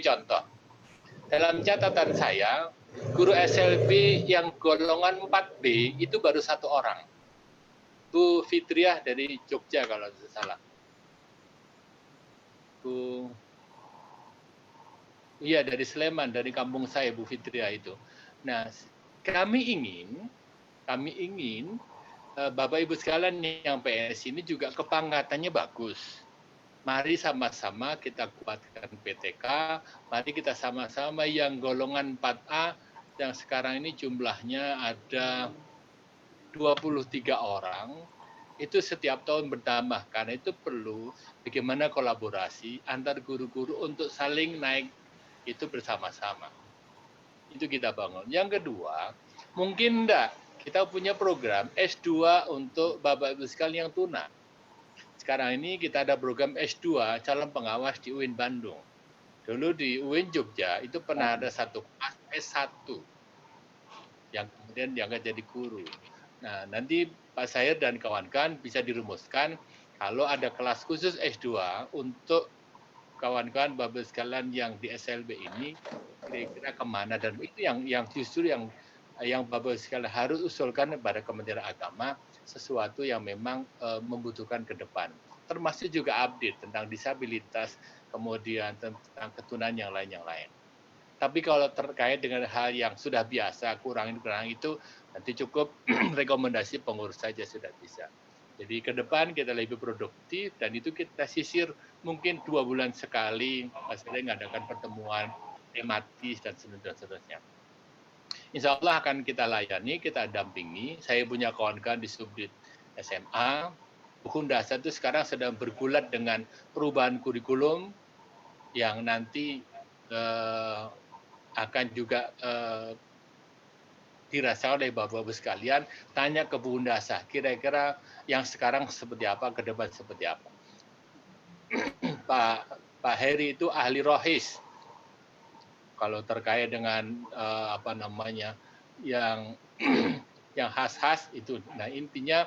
contoh. Dalam catatan saya, guru SLB yang golongan 4B itu baru 1 orang. Bu Fitriah dari Jogja kalau tidak salah. Iya, dari Sleman, dari kampung saya, Bu Fitriah itu. Nah, kami ingin Bapak Ibu sekalian yang PNS ini juga kepangkatannya bagus. Mari sama-sama kita kuatkan PTK, mari kita sama-sama yang golongan 4A yang sekarang ini jumlahnya ada 23 orang, itu setiap tahun bertambah. Karena itu perlu bagaimana kolaborasi antar guru-guru untuk saling naik itu bersama-sama. Itu kita bangun. Yang kedua, mungkin enggak kita punya program S2 untuk Bapak Ibu sekalian yang tuna. Sekarang ini kita ada program S2 calon pengawas di UIN Bandung. Dulu di UIN Jogja itu pernah ada satu kelas S1 yang kemudian diangkat jadi guru. Nah, nanti Pak Sair dan kawan-kawan bisa dirumuskan kalau ada kelas khusus S2 untuk kawan-kawan Bapak sekalian yang di SLB ini kira-kira kemana, dan itu yang justru yang Bapak sekalian harus usulkan kepada Kementerian Agama sesuatu yang memang membutuhkan ke depan. Termasuk juga update tentang disabilitas, kemudian tentang ketunan yang lain. Tapi kalau terkait dengan hal yang sudah biasa, kurang itu, nanti cukup rekomendasi pengurus saja sudah bisa. Jadi ke depan kita lebih produktif, dan itu kita sisir mungkin 2 bulan sekali, maksudnya mengadakan pertemuan tematis dan seterusnya. Insya Allah akan kita layani, kita dampingi. Saya punya kawan-kawan di Subdit SMA. Hukum dasar itu sekarang sedang bergulat dengan perubahan kurikulum yang nanti akan juga dirasakan oleh Bapak-Bapak sekalian. Tanya ke Bu Undasa, kira-kira yang sekarang seperti apa, ke depan seperti apa. Pak Heri itu ahli rohis. Kalau terkait dengan yang khas-khas itu. Nah, intinya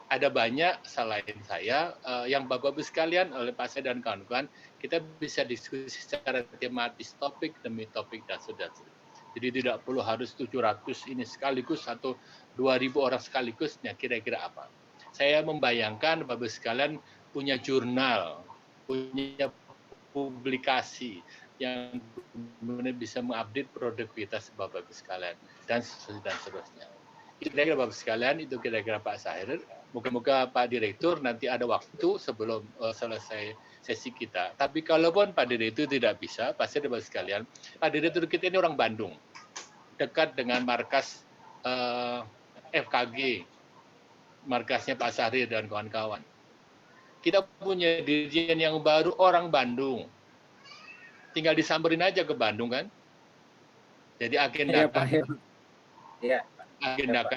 ada banyak selain saya yang Bapak-Ibu sekalian oleh Pak Saya dan kawan-kawan, kita bisa diskusi secara tematis, topik demi topik dan sudah. Jadi tidak perlu harus 700 ini sekaligus atau 2.000 orang sekaligus. Nah, kira-kira apa? Saya membayangkan Bapak sekalian punya jurnal, punya publikasi yang benar-benar bisa mengupdate produktivitas Bapak-Ibu sekalian dan seterusnya. Itu kira-kira Bapak sekalian, itu kira-kira Pak Sahir. Moga-moga Pak Direktur nanti ada waktu sebelum selesai sesi kita. Tapi kalaupun Pak Direktur tidak bisa, pasti Bapak sekalian, Pak Direktur kita ini orang Bandung, dekat dengan markas FKG, markasnya Pak Sahir dan kawan-kawan. Kita punya dirjen yang baru orang Bandung. Tinggal disamperin aja ke Bandung kan. Jadi agendakan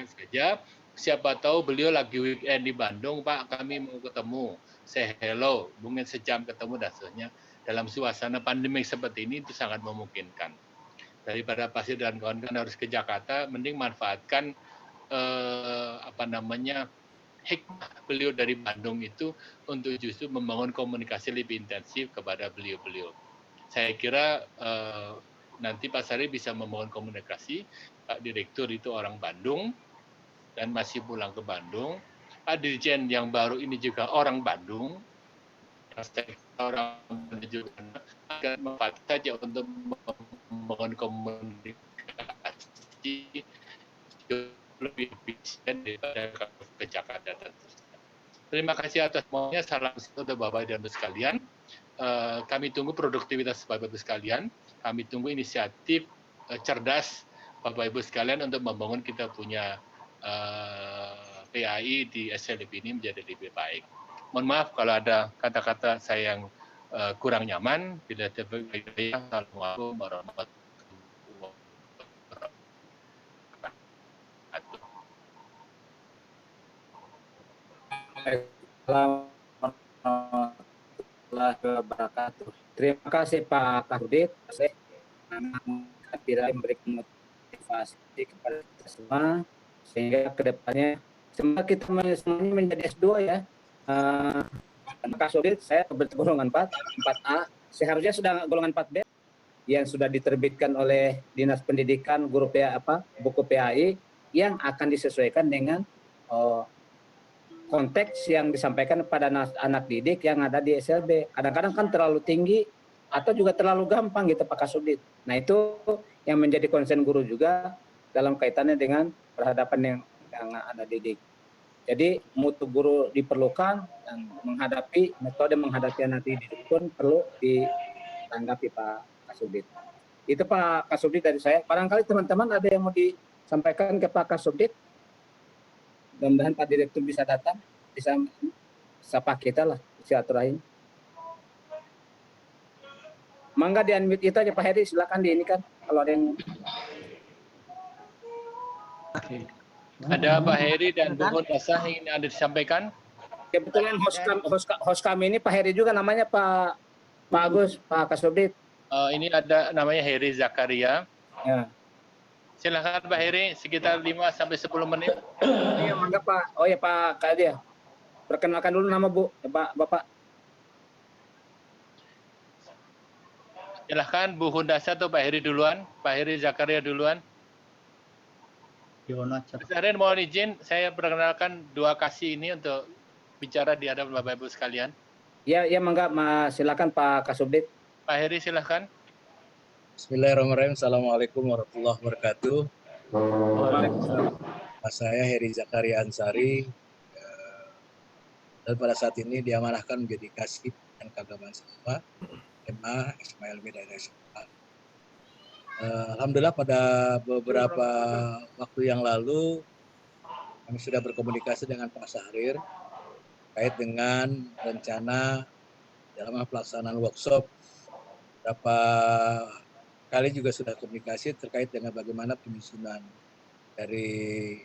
saja. Siapa tahu beliau lagi weekend di Bandung, Pak, kami mau ketemu. Say hello, mungkin sejam ketemu dan seterusnya. Dalam suasana pandemi seperti ini itu sangat memungkinkan. Daripada pasti dan kawan-kawan harus ke Jakarta, mending manfaatkan hikmah beliau dari Bandung itu untuk justru membangun komunikasi lebih intensif kepada beliau-beliau. Saya kira nanti Pak Sari bisa membangun komunikasi. Pak Direktur itu orang Bandung dan masih pulang ke Bandung. Pak Dirjen yang baru ini juga orang Bandung. Orang juga akan manfaat saja untuk membangun komunikasi lebih efisien daripada ke Jakarta. Terima kasih atas semuanya. Salam untuk Bapak dan Ibu sekalian. Kami tunggu produktivitas Bapak Ibu sekalian. Kami tunggu inisiatif cerdas Bapak Ibu sekalian untuk membangun kita punya PAI di SLB ini menjadi lebih baik. Mohon maaf kalau ada kata-kata saya yang kurang nyaman. Bila terbaik, Assalamualaikum warahmatullahi wabarakatuh. Terima kasih Pak Kadit. Saya memberikan motivasi kepada kita semua sehingga kedepannya semoga kita semuanya menjadi S2 ya. Pak Kadit, saya golongan 4A, seharusnya sudah golongan 4B. yang sudah diterbitkan oleh Dinas Pendidikan guru buku PAI yang akan disesuaikan dengan konteks yang disampaikan pada anak didik yang ada di SLB. Kadang-kadang kan terlalu tinggi atau juga terlalu gampang gitu Pak Kasubdit. Nah itu yang menjadi konsen guru juga dalam kaitannya dengan perhadapan yang ada didik. Jadi mutu guru diperlukan dan metode menghadapi anak didik pun perlu ditanggapi Pak Kasubdit. Itu Pak Kasubdit dari saya. Barangkali teman-teman ada yang mau disampaikan ke Pak Kasubdit. Mudah-mudahan Pak Direktur bisa datang, bisa sapa kita lah, silaturahim. Mangga di-unmute itu aja Pak Heri, silakan di ini kan kalau ada yang. Ada Pak Heri dan Bu Hondasah yang ada disampaikan. Kebetulan host kami ini Pak Heri juga namanya Pak Agus, Pak Kasubdit. Ini ada namanya Heri Zakaria. Ya. Silakan Pak Heri, sekitar 5 sampai 10 menit. Iya, mangga Pak. Oh ya Pak Kadia. Perkenalkan dulu nama Bu, Bapak. Silakan Bu Hundasa atau Pak Heri duluan. Pak Heri Zakaria duluan. Mas Aren, mohon izin, saya perkenalkan 2 kasih ini untuk bicara di hadapan Bapak Ibu sekalian. Ya mangga, silakan Pak Kasubdit. Pak Heri silakan. Bismillahirrahmanirrahim. Assalamualaikum warahmatullahi wabarakatuh. Mas saya Heri Zakaria Ansari, dan pada saat ini diamanahkan menjadi Kasih dan Keagamaan Siswa SMA Ismail Medan SMA. Alhamdulillah pada beberapa waktu yang lalu kami sudah berkomunikasi dengan Pak Syahrir terkait dengan rencana dalam pelaksanaan workshop. Beberapa kali juga sudah komunikasi terkait dengan bagaimana penyusunan dari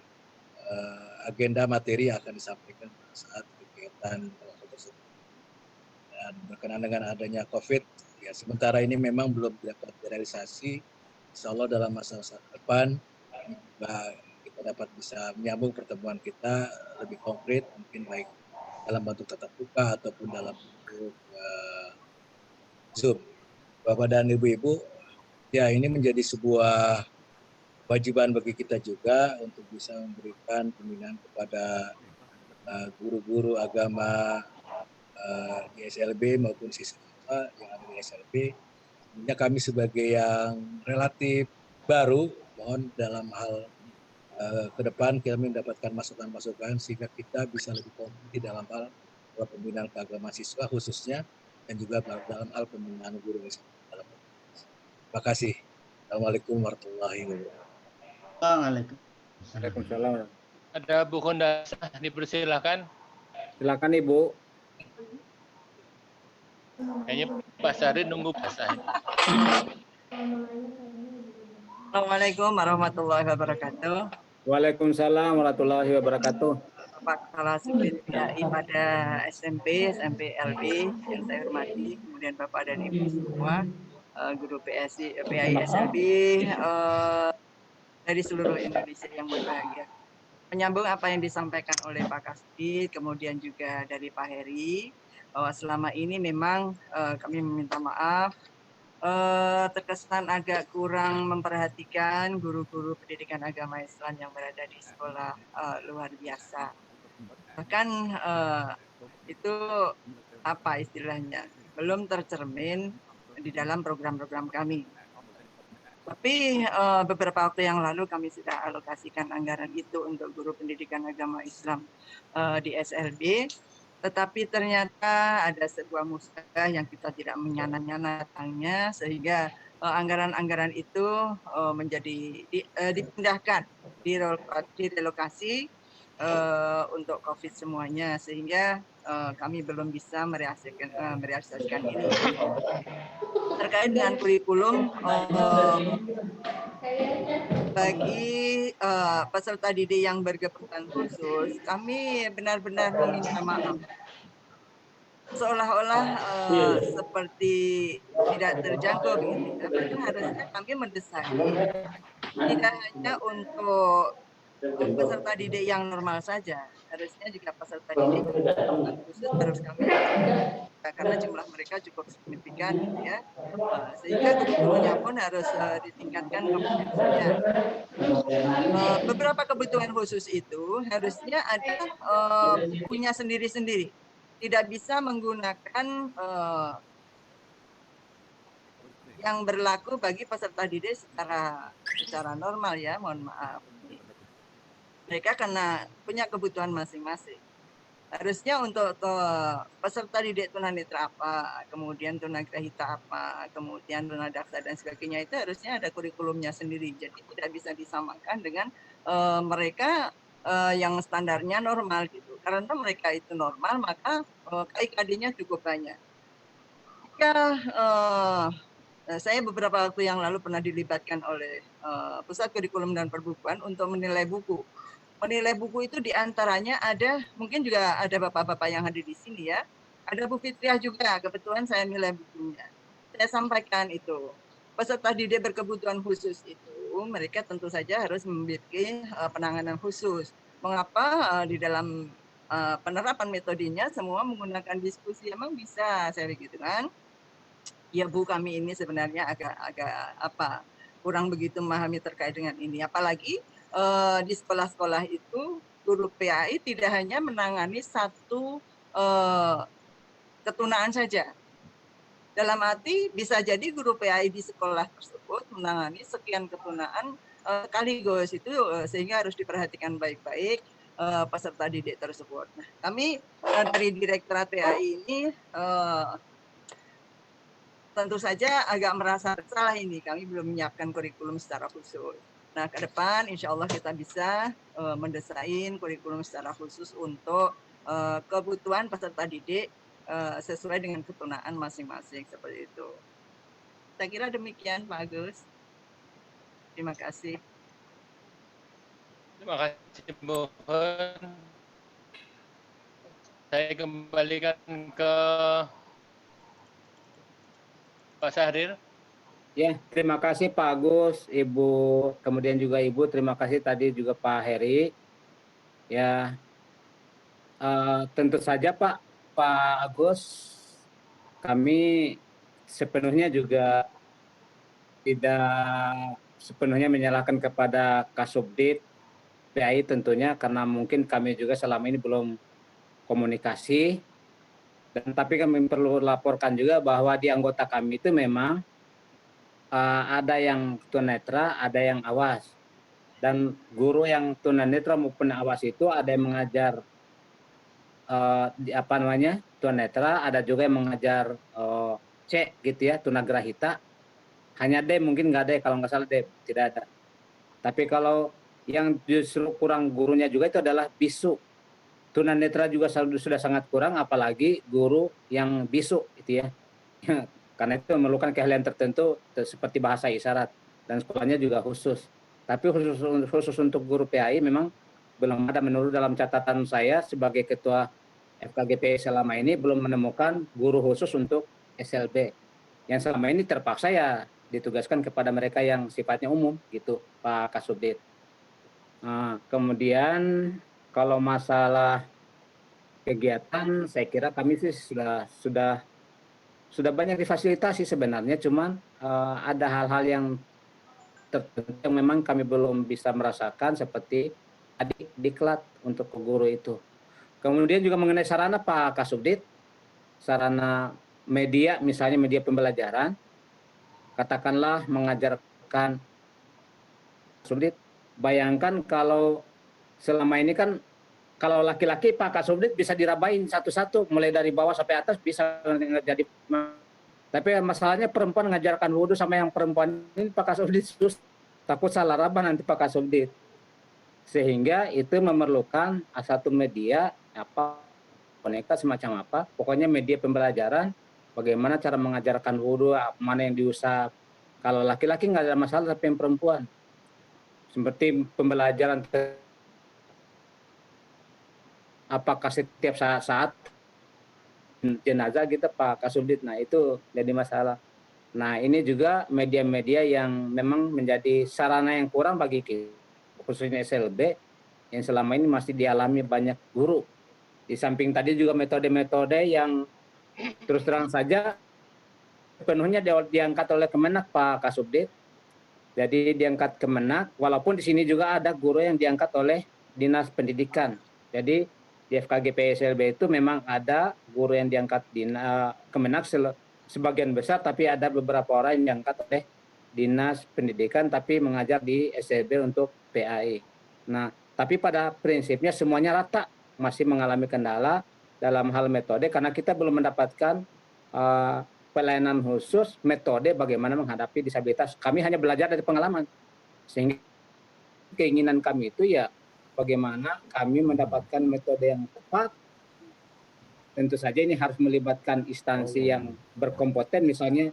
agenda materi yang akan disampaikan pada saat kegiatan tersebut. Dan berkenaan dengan adanya COVID, ya sementara ini memang belum dapat realisasi. Insya Allah dalam masa-masa depan kita dapat bisa menyambung pertemuan kita lebih konkret, mungkin baik dalam bentuk tatap muka ataupun dalam bentuk Zoom. Bapak dan Ibu-Ibu, ya ini menjadi sebuah kewajiban bagi kita juga untuk bisa memberikan pembinaan kepada guru-guru agama di SLB maupun siswa yang ada di SLB. Tentunya kami sebagai yang relatif baru, mohon dalam hal ke depan kami mendapatkan masukan-masukan sehingga kita bisa lebih kompeten dalam hal pembinaan keagamaan siswa khususnya dan juga dalam hal pembinaan guru. Terima kasih. Assalamualaikum warahmatullahi wabarakatuh. Waalaikumsalam. Ada Bu Hondasah, dipersilakan. Silakan Ibu. Kayaknya Pak Sari nunggu Pak Sari. Assalamualaikum warahmatullahi wabarakatuh. Waalaikumsalam warahmatullahi wabarakatuh. Pak Kepala Subdit PAI pada SMP LB yang saya hormati, kemudian Bapak dan Ibu semua, guru PAI SLB dari seluruh Indonesia yang berbahagia. Menyambung apa yang disampaikan oleh Pak Kasubdit, kemudian juga dari Pak Heri, bahwa selama ini memang kami meminta maaf, terkesan agak kurang memperhatikan guru-guru pendidikan agama Islam yang berada di sekolah luar biasa. Bahkan itu apa istilahnya, belum tercermin di dalam program-program kami. Tapi beberapa waktu yang lalu kami sudah alokasikan anggaran itu untuk guru pendidikan agama Islam di SLB, tetapi ternyata ada sebuah musibah yang kita tidak menyana-nyana datangnya, sehingga anggaran-anggaran itu menjadi dipindahkan, direlokasi untuk COVID semuanya, sehingga kami belum bisa merealisasikan ini. Terkait dengan kurikulum bagi peserta didik yang berkebutuhan khusus, kami benar-benar meminta maaf. Seolah-olah seperti tidak terjangkau begitu. Padahal harusnya kami mendesain tidak hanya untuk peserta didik yang normal saja. Harusnya juga peserta didik kebutuhan khusus harus kami laksanakan karena jumlah mereka cukup signifikan gitu ya. Sehingga kurikulumnya pun harus ditingkatkan kompetensinya. Beberapa kebutuhan khusus itu harusnya ada bukunya sendiri-sendiri. Tidak bisa menggunakan yang berlaku bagi peserta didik secara normal ya, mohon maaf. Mereka karena punya kebutuhan masing-masing. Harusnya untuk peserta didik tunanetra apa, kemudian tunagrahita apa, kemudian tunadaksa dan sebagainya itu harusnya ada kurikulumnya sendiri. Jadi tidak bisa disamakan dengan mereka yang standarnya normal gitu. Karena mereka itu normal, maka KIKD-nya cukup banyak. Jika saya beberapa waktu yang lalu pernah dilibatkan oleh Pusat Kurikulum dan Perbukuan untuk menilai buku. Menilai buku itu diantaranya ada, mungkin juga ada bapak-bapak yang hadir di sini ya. Ada Bu Fitriah juga, kebetulan saya nilai bukunya. Saya sampaikan itu, peserta didik berkebutuhan khusus itu, mereka tentu saja harus memiliki penanganan khusus. Mengapa di dalam penerapan metodenya semua menggunakan diskusi, emang bisa, saya begitu kan. Ya Bu, kami ini sebenarnya agak kurang begitu memahami terkait dengan ini. Apalagi di sekolah-sekolah itu guru PAI tidak hanya menangani satu ketunaan saja. Dalam arti bisa jadi guru PAI di sekolah tersebut menangani sekian ketunaan sekaligus itu sehingga harus diperhatikan baik-baik peserta didik tersebut. Nah, kami dari Direktorat PAI ini tentu saja agak merasa bersalah ini, kami belum menyiapkan kurikulum secara khusus. Nah, ke depan insya Allah kita bisa mendesain kurikulum secara khusus untuk kebutuhan peserta didik sesuai dengan ketunaan masing-masing seperti itu. Saya kira demikian Pak Agus. Terima kasih. Terima kasih Bu Hen. Saya kembalikan ke Pak Syahrir. Ya, terima kasih Pak Agus, Ibu, kemudian juga Ibu, terima kasih tadi juga Pak Heri. Ya, tentu saja Pak Agus, kami sepenuhnya juga tidak sepenuhnya menyalahkan kepada Kasubdit PAI tentunya, karena mungkin kami juga selama ini belum komunikasi. Dan tapi kami perlu laporkan juga bahwa di anggota kami itu memang ada yang tunanetra, ada yang awas. Dan guru yang tunanetra maupun awas itu ada yang mengajar tunanetra, ada juga yang mengajar C gitu ya, tunagrahita. Hanya D mungkin nggak ada, kalau nggak salah D tidak ada. Tapi kalau yang justru kurang gurunya juga itu adalah bisu. Tunanetra juga sudah sangat kurang, apalagi guru yang bisu itu ya. Karena itu memerlukan keahlian tertentu seperti bahasa isyarat dan sekolahnya juga khusus. Tapi khusus untuk guru PAI memang belum ada, menurut dalam catatan saya sebagai ketua FKGP selama ini belum menemukan guru khusus untuk SLB. Yang selama ini terpaksa ya ditugaskan kepada mereka yang sifatnya umum gitu, Pak Kasubdit. Nah, kemudian kalau masalah kegiatan, saya kira kami sih sudah banyak difasilitasi sebenarnya, cuman ada hal-hal yang tertentu yang memang kami belum bisa merasakan seperti diklat untuk guru itu. Kemudian juga mengenai sarana Pak Kasubdit, sarana media, misalnya media pembelajaran, katakanlah mengajarkan Kasubdit, bayangkan kalau selama ini kan kalau laki-laki Pak Kasubdit bisa dirabain satu-satu, mulai dari bawah sampai atas bisa jadi. Tapi masalahnya perempuan ngajarkan wudhu sama yang perempuan ini Pak Kasubdit takut salah rabah nanti Pak Kasubdit. Sehingga itu memerlukan satu media, boneka semacam apa, pokoknya media pembelajaran, bagaimana cara mengajarkan wudhu, mana yang diusap. Kalau laki-laki nggak ada masalah, tapi yang perempuan. Seperti pembelajaran apakah setiap saat jenazah gitu Pak Kasubdit, nah itu jadi masalah. Nah ini juga media-media yang memang menjadi sarana yang kurang bagi kita, khususnya SLB, yang selama ini masih dialami banyak guru. Di samping tadi juga metode-metode yang terus terang saja penuhnya diangkat oleh Kemenak, Pak Kasubdit. Jadi diangkat Kemenak, walaupun di sini juga ada guru yang diangkat oleh Dinas Pendidikan. Jadi di FKG PSLB itu memang ada guru yang diangkat Kemenak sebagian besar, tapi ada beberapa orang yang diangkat oleh Dinas Pendidikan tapi mengajar di SLB untuk PAI. Nah, tapi pada prinsipnya semuanya rata, masih mengalami kendala dalam hal metode karena kita belum mendapatkan pelayanan khusus metode bagaimana menghadapi disabilitas. Kami hanya belajar dari pengalaman. Sehingga keinginan kami itu ya bagaimana kami mendapatkan metode yang tepat. Tentu saja ini harus melibatkan instansi yang berkompeten, misalnya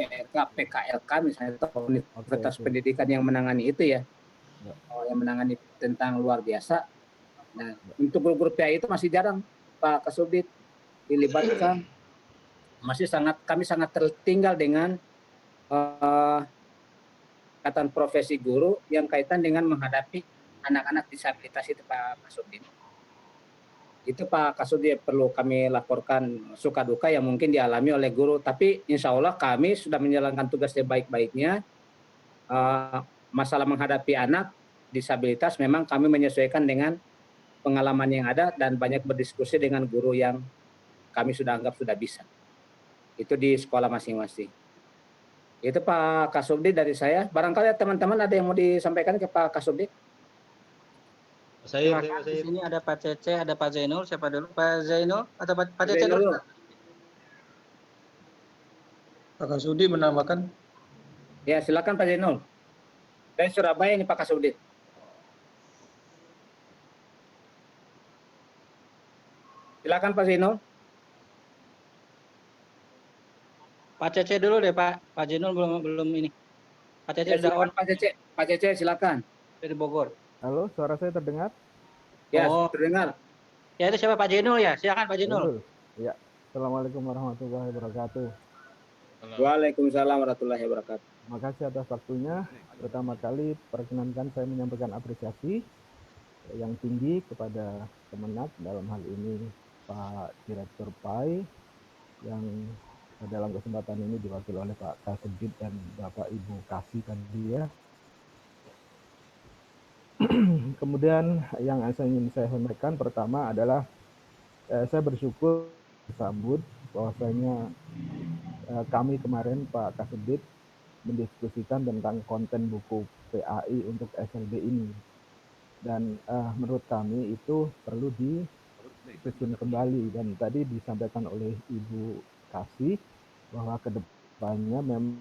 PLK, PKLK misalnya, atau Universitas Pendidikan yang menangani itu ya. Yang menangani tentang luar biasa. Nah, untuk guru-guru PAI itu masih jarang Pak Kasubdit dilibatkan. Kami sangat tertinggal dengan kaitan profesi guru yang kaitan dengan menghadapi anak-anak disabilitas itu Pak Kasubdit. Itu Pak Kasubdit perlu kami laporkan suka duka yang mungkin dialami oleh guru. Tapi insya Allah kami sudah menjalankan tugas sebaik-baiknya. Masalah menghadapi anak disabilitas memang kami menyesuaikan dengan pengalaman yang ada dan banyak berdiskusi dengan guru yang kami sudah anggap sudah bisa. Itu di sekolah masing-masing. Itu Pak Kasubdit dari saya. Barangkali teman-teman ada yang mau disampaikan ke Pak Kasubdit? Terima kasih. Di sini ada Pak Cece, ada Pak Zainul. Siapa dulu? Pak Zainul atau Pak Cece dulu? Pak Kasubdit menambahkan. Ya, silakan Pak Zainul. Dari Surabaya ini Pak Kasubdit. Silakan Pak Zainul. Pak Cece dulu deh Pak. Pak Zainul belum ini. Pak Cece sudah on. Pak Cece silakan. Dari Bogor. Halo, suara saya terdengar? Ya, terdengar. Ya, itu siapa Pak Zainul ya? Silakan Pak Zainul. Ya, Assalamualaikum warahmatullahi wabarakatuh. Waalaikumsalam warahmatullahi wabarakatuh. Terima kasih atas waktunya. Pertama kali perkenankan saya menyampaikan apresiasi yang tinggi kepada Kemenak, dalam hal ini Pak Direktur PAI, yang dalam kesempatan ini diwakili oleh Pak Kasubdit dan Bapak Ibu Kasih tadi ya. Kemudian yang ingin saya sampaikan pertama adalah saya bersyukur disambut bahwasanya kami kemarin Pak Kasubdit mendiskusikan tentang konten buku PAI untuk SLB ini, dan menurut kami itu perlu disusun kembali, dan tadi disampaikan oleh Ibu Kasih bahwa kedepannya memang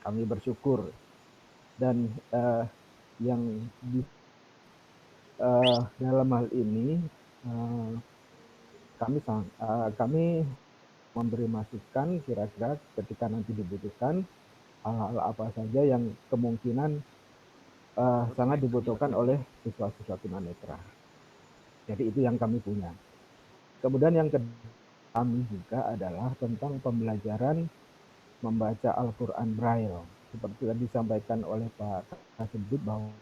kami bersyukur. Dan yang dalam hal ini kami memberi masukan kira-kira ketika nanti dibutuhkan hal-hal apa saja yang kemungkinan sangat dibutuhkan oleh siswa-siswa tunanetra. Jadi itu yang kami punya. Kemudian yang kami juga adalah tentang pembelajaran membaca Al-Quran Braille. Seperti yang disampaikan oleh Pak Kasubdit bahwa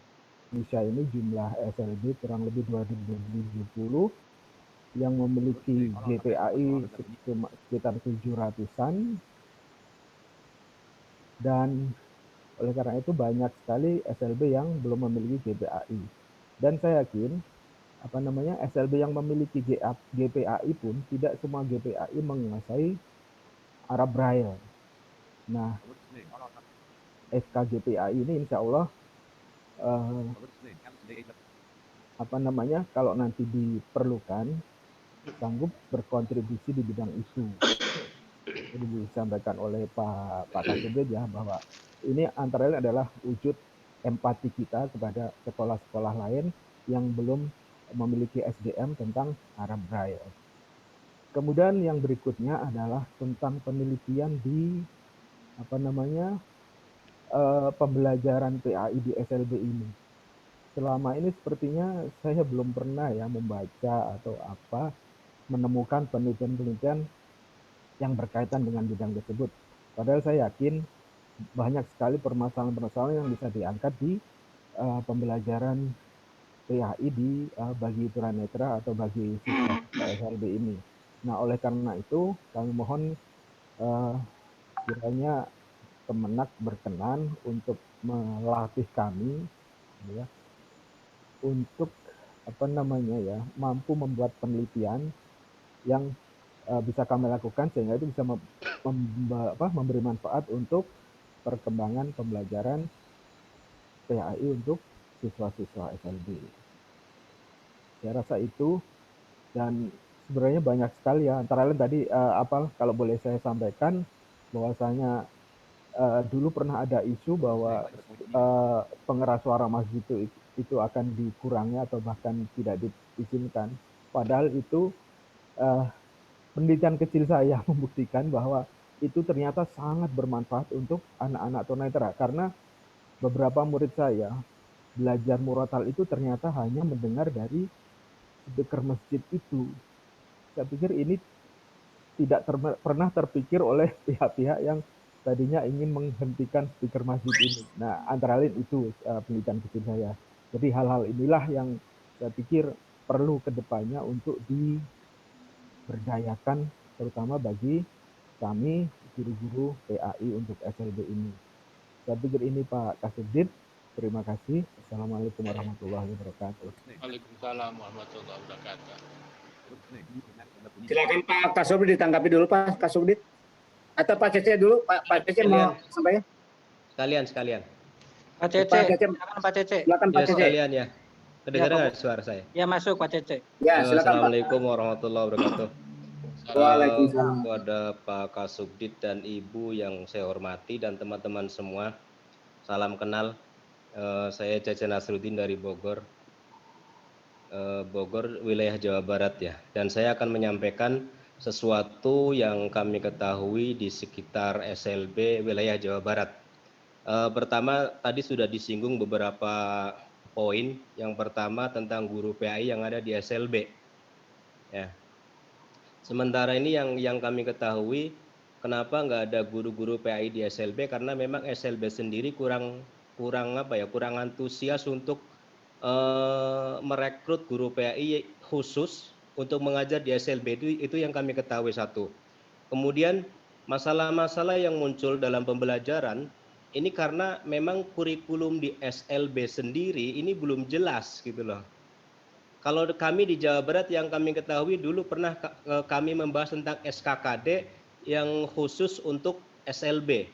Indonesia ini jumlah SLB kurang lebih 2070 yang memiliki GPAI sekitar 700-an, dan oleh karena itu banyak sekali SLB yang belum memiliki GPAI. Dan saya yakin SLB yang memiliki GPAI pun tidak semua GPAI menguasai Arab Braille. Nah, FKGPAI ini insya Allah kalau nanti diperlukan sanggup berkontribusi di bidang itu. Jadi disampaikan oleh Pak Kasubdit ya bahwa ini antara lain adalah wujud empati kita kepada sekolah-sekolah lain yang belum memiliki SDM tentang Arab Braille. Kemudian yang berikutnya adalah tentang penelitian di pembelajaran PAI di SLB ini. Selama ini sepertinya saya belum pernah ya membaca atau menemukan penelitian-penelitian yang berkaitan dengan bidang tersebut. Padahal saya yakin banyak sekali permasalahan-permasalahan yang bisa diangkat di pembelajaran PAI di bagi tunanetra atau bagi siswa SLB ini. Nah, oleh karena itu kami mohon kiranya Kemenak berkenan untuk melatih kami ya untuk mampu membuat penelitian yang bisa kami lakukan sehingga itu bisa memberi manfaat untuk perkembangan pembelajaran PAI untuk siswa-siswa SLB. Saya rasa itu, dan sebenarnya banyak sekali ya, antara lain tadi kalau boleh saya sampaikan bahwasanya dulu pernah ada isu bahwa pengeras suara masjid itu akan dikurangi atau bahkan tidak diizinkan. Padahal itu penelitian kecil saya membuktikan bahwa itu ternyata sangat bermanfaat untuk anak-anak tunanetra, karena beberapa murid saya belajar murotal itu ternyata hanya mendengar dari speaker masjid itu. Saya pikir ini tidak pernah terpikir oleh pihak-pihak yang tadinya ingin menghentikan speaker masjid ini. Nah, antara lain itu penelitian kecil saya. Jadi hal-hal inilah yang saya pikir perlu kedepannya untuk diberdayakan, terutama bagi kami guru-guru PAI untuk SLB ini. Saya pikir ini Pak Kasubdit. Terima kasih. Assalamualaikum warahmatullahi wabarakatuh. Waalaikumsalam warahmatullahi wabarakatuh. Silakan Pak Kasubdit ditanggapi dulu Pak Kasubdit. Atau Pak Cece dulu, Pak Cece mau sampaikan? Sekalian. Pak Cece, silakan Pak Cece. Silakan Pak Cece. Sekalian ya. Kedengaran nggak suara saya? Ya, masuk Pak Cece. Ya, silakan Pak. Assalamualaikum warahmatullahi wabarakatuh. Waalaikumsalam. Kepada Pak Kasubdit dan Ibu yang saya hormati dan teman-teman semua, salam kenal. Saya Cece Nasruddin dari Bogor, wilayah Jawa Barat ya. Dan saya akan menyampaikan sesuatu yang kami ketahui di sekitar SLB wilayah Jawa Barat. Pertama, tadi sudah disinggung beberapa poin. Yang pertama tentang guru PAI yang ada di SLB. Ya. Sementara ini yang kami ketahui, kenapa nggak ada guru-guru PAI di SLB? Karena memang SLB sendiri kurang antusias untuk merekrut guru PAI khusus untuk mengajar di SLB, itu yang kami ketahui satu. Kemudian masalah-masalah yang muncul dalam pembelajaran ini karena memang kurikulum di SLB sendiri ini belum jelas gitu loh. Kalau kami di Jawa Barat yang kami ketahui dulu pernah kami membahas tentang SKKD yang khusus untuk SLB.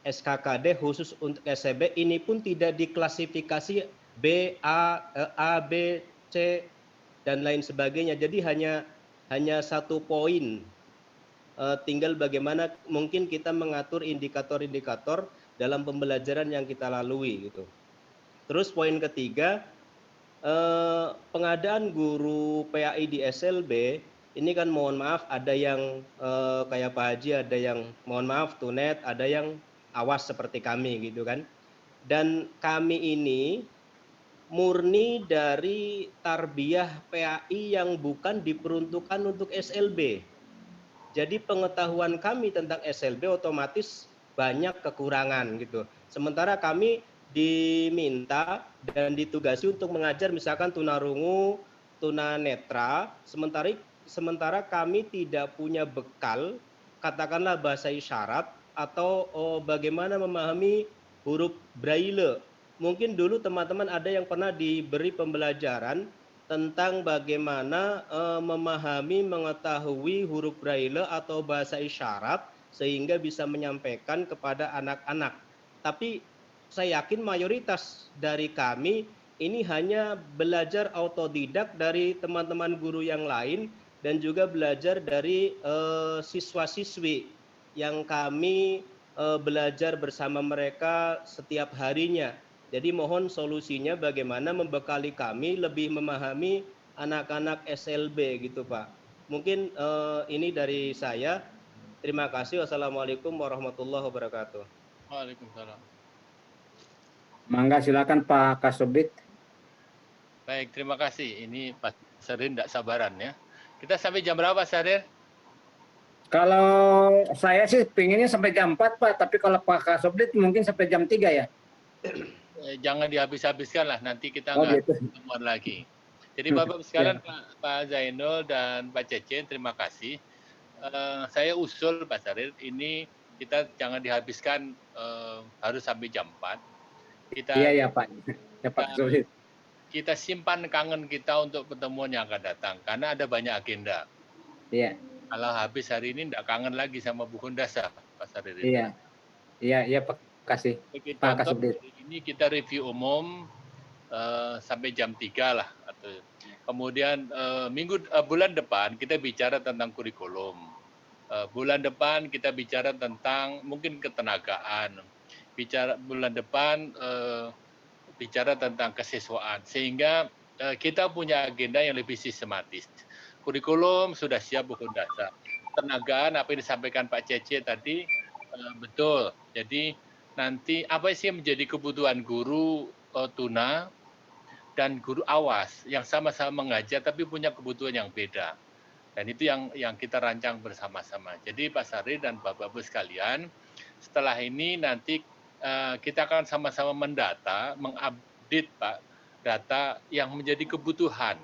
SKKD khusus untuk SLB ini pun tidak diklasifikasi A, B, C dan lain sebagainya. Jadi hanya satu poin. Tinggal bagaimana mungkin kita mengatur indikator-indikator dalam pembelajaran yang kita lalui gitu. Terus poin ketiga, pengadaan guru PAI di SLB ini kan mohon maaf ada yang kayak Pak Haji, ada yang mohon maaf tunet, ada yang awas seperti kami gitu kan. Dan kami ini murni dari tarbiyah PAI yang bukan diperuntukkan untuk SLB. Jadi pengetahuan kami tentang SLB otomatis banyak kekurangan gitu. Sementara kami diminta dan ditugasi untuk mengajar misalkan tunarungu, tunanetra, sementara kami tidak punya bekal, katakanlah bahasa isyarat atau bagaimana memahami huruf braille. Mungkin dulu teman-teman ada yang pernah diberi pembelajaran tentang bagaimana memahami, mengetahui huruf braille atau bahasa isyarat sehingga bisa menyampaikan kepada anak-anak. Tapi saya yakin mayoritas dari kami ini hanya belajar autodidak dari teman-teman guru yang lain dan juga belajar dari siswa-siswi yang kami belajar bersama mereka setiap harinya. Jadi mohon solusinya bagaimana membekali kami lebih memahami anak-anak SLB gitu Pak. Mungkin ini dari saya. Terima kasih. Wassalamualaikum warahmatullahi wabarakatuh. Waalaikumsalam. Mangga silakan Pak Kasubdit. Baik, terima kasih. Ini Pak Sarin tidak sabaran ya. Kita sampai jam berapa Sarin? Kalau saya sih pinginnya sampai jam 4 Pak, tapi kalau Pak Kasubdit mungkin sampai jam 3 ya. jangan dihabis-habiskan lah, nanti kita Oh nggak gitu. ketemuan lagi. Jadi Bapak sekalian, Pak Zainul dan Pak Cece, terima kasih. Saya usul Pak Sarir, ini kita jangan dihabiskan harus sampai jam 4. Iya ya Pak. Ya Pak kita, Sulit. kita simpan kangen kita untuk pertemuan yang akan datang, karena ada banyak agenda. Iya. Kalau habis hari ini tidak kangen lagi sama Bu Kundasa, Pak Sarir. Iya. Iya Pak. Kasih. Sebagai Pak contoh, Kasubdit. hari ini kita review umum sampai jam 3 lah. Kemudian bulan depan kita bicara tentang kurikulum. Bulan depan kita bicara tentang mungkin ketenagaan. Bulan depan bicara tentang kesiswaan. Sehingga kita punya agenda yang lebih sistematis. Kurikulum sudah siap Bu Kundasa. Ketenagaan apa yang disampaikan Pak Cece tadi betul. Jadi nanti apa sih yang menjadi kebutuhan guru tuna dan guru awas yang sama-sama mengajar tapi punya kebutuhan yang beda. Dan itu yang kita rancang bersama-sama. Jadi Pak Sari dan Bapak-Bapak sekalian, setelah ini nanti kita akan sama-sama mendata, mengupdate Pak, data yang menjadi kebutuhan.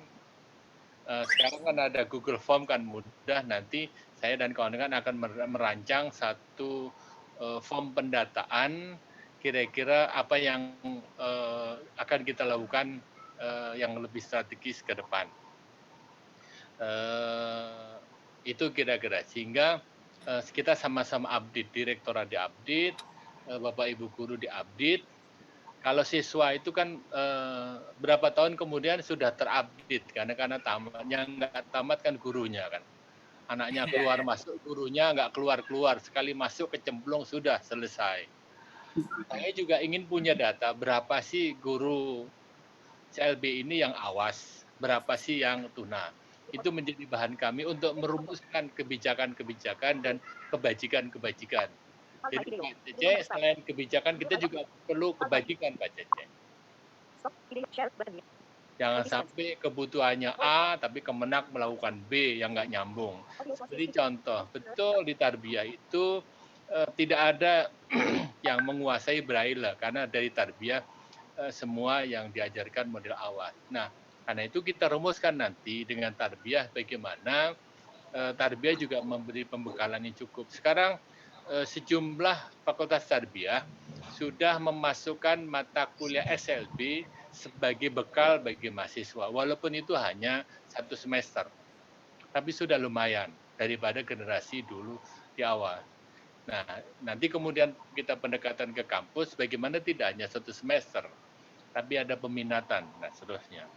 Sekarang kan ada Google Form kan mudah, nanti saya dan kawan-kawan akan merancang satu form pendataan kira-kira apa yang akan kita lakukan yang lebih strategis ke depan. Itu kira-kira sehingga kita sama-sama update, direktorat diupdate, Bapak Ibu guru diupdate. Kalau siswa itu kan berapa tahun kemudian sudah terupdate karena yang nggak tamat kan gurunya kan. Anaknya keluar masuk, gurunya nggak keluar, sekali masuk kecemplung sudah selesai. Saya juga ingin punya data berapa sih guru CLB ini yang awas, berapa sih yang tuna. Itu menjadi bahan kami untuk merumuskan kebijakan-kebijakan dan kebajikan-kebajikan. Jadi Pak Cece, selain kebijakan kita juga perlu kebajikan Pak Cece. Jangan sampai kebutuhannya A, tapi Kemenak melakukan B yang nggak nyambung. Seperti contoh, betul di Tarbiyah itu tidak ada yang menguasai Braille, karena dari Tarbiyah semua yang diajarkan model awas. Nah, karena itu kita rumuskan nanti dengan Tarbiyah bagaimana Tarbiyah juga memberi pembekalan yang cukup. Sekarang sejumlah fakultas Tarbiyah sudah memasukkan mata kuliah SLB sebagai bekal bagi mahasiswa, walaupun itu hanya 1 semester. Tapi sudah lumayan daripada generasi dulu di awal. Nah, nanti kemudian kita pendekatan ke kampus, bagaimana tidak hanya 1 semester, tapi ada peminatan, nah seterusnya.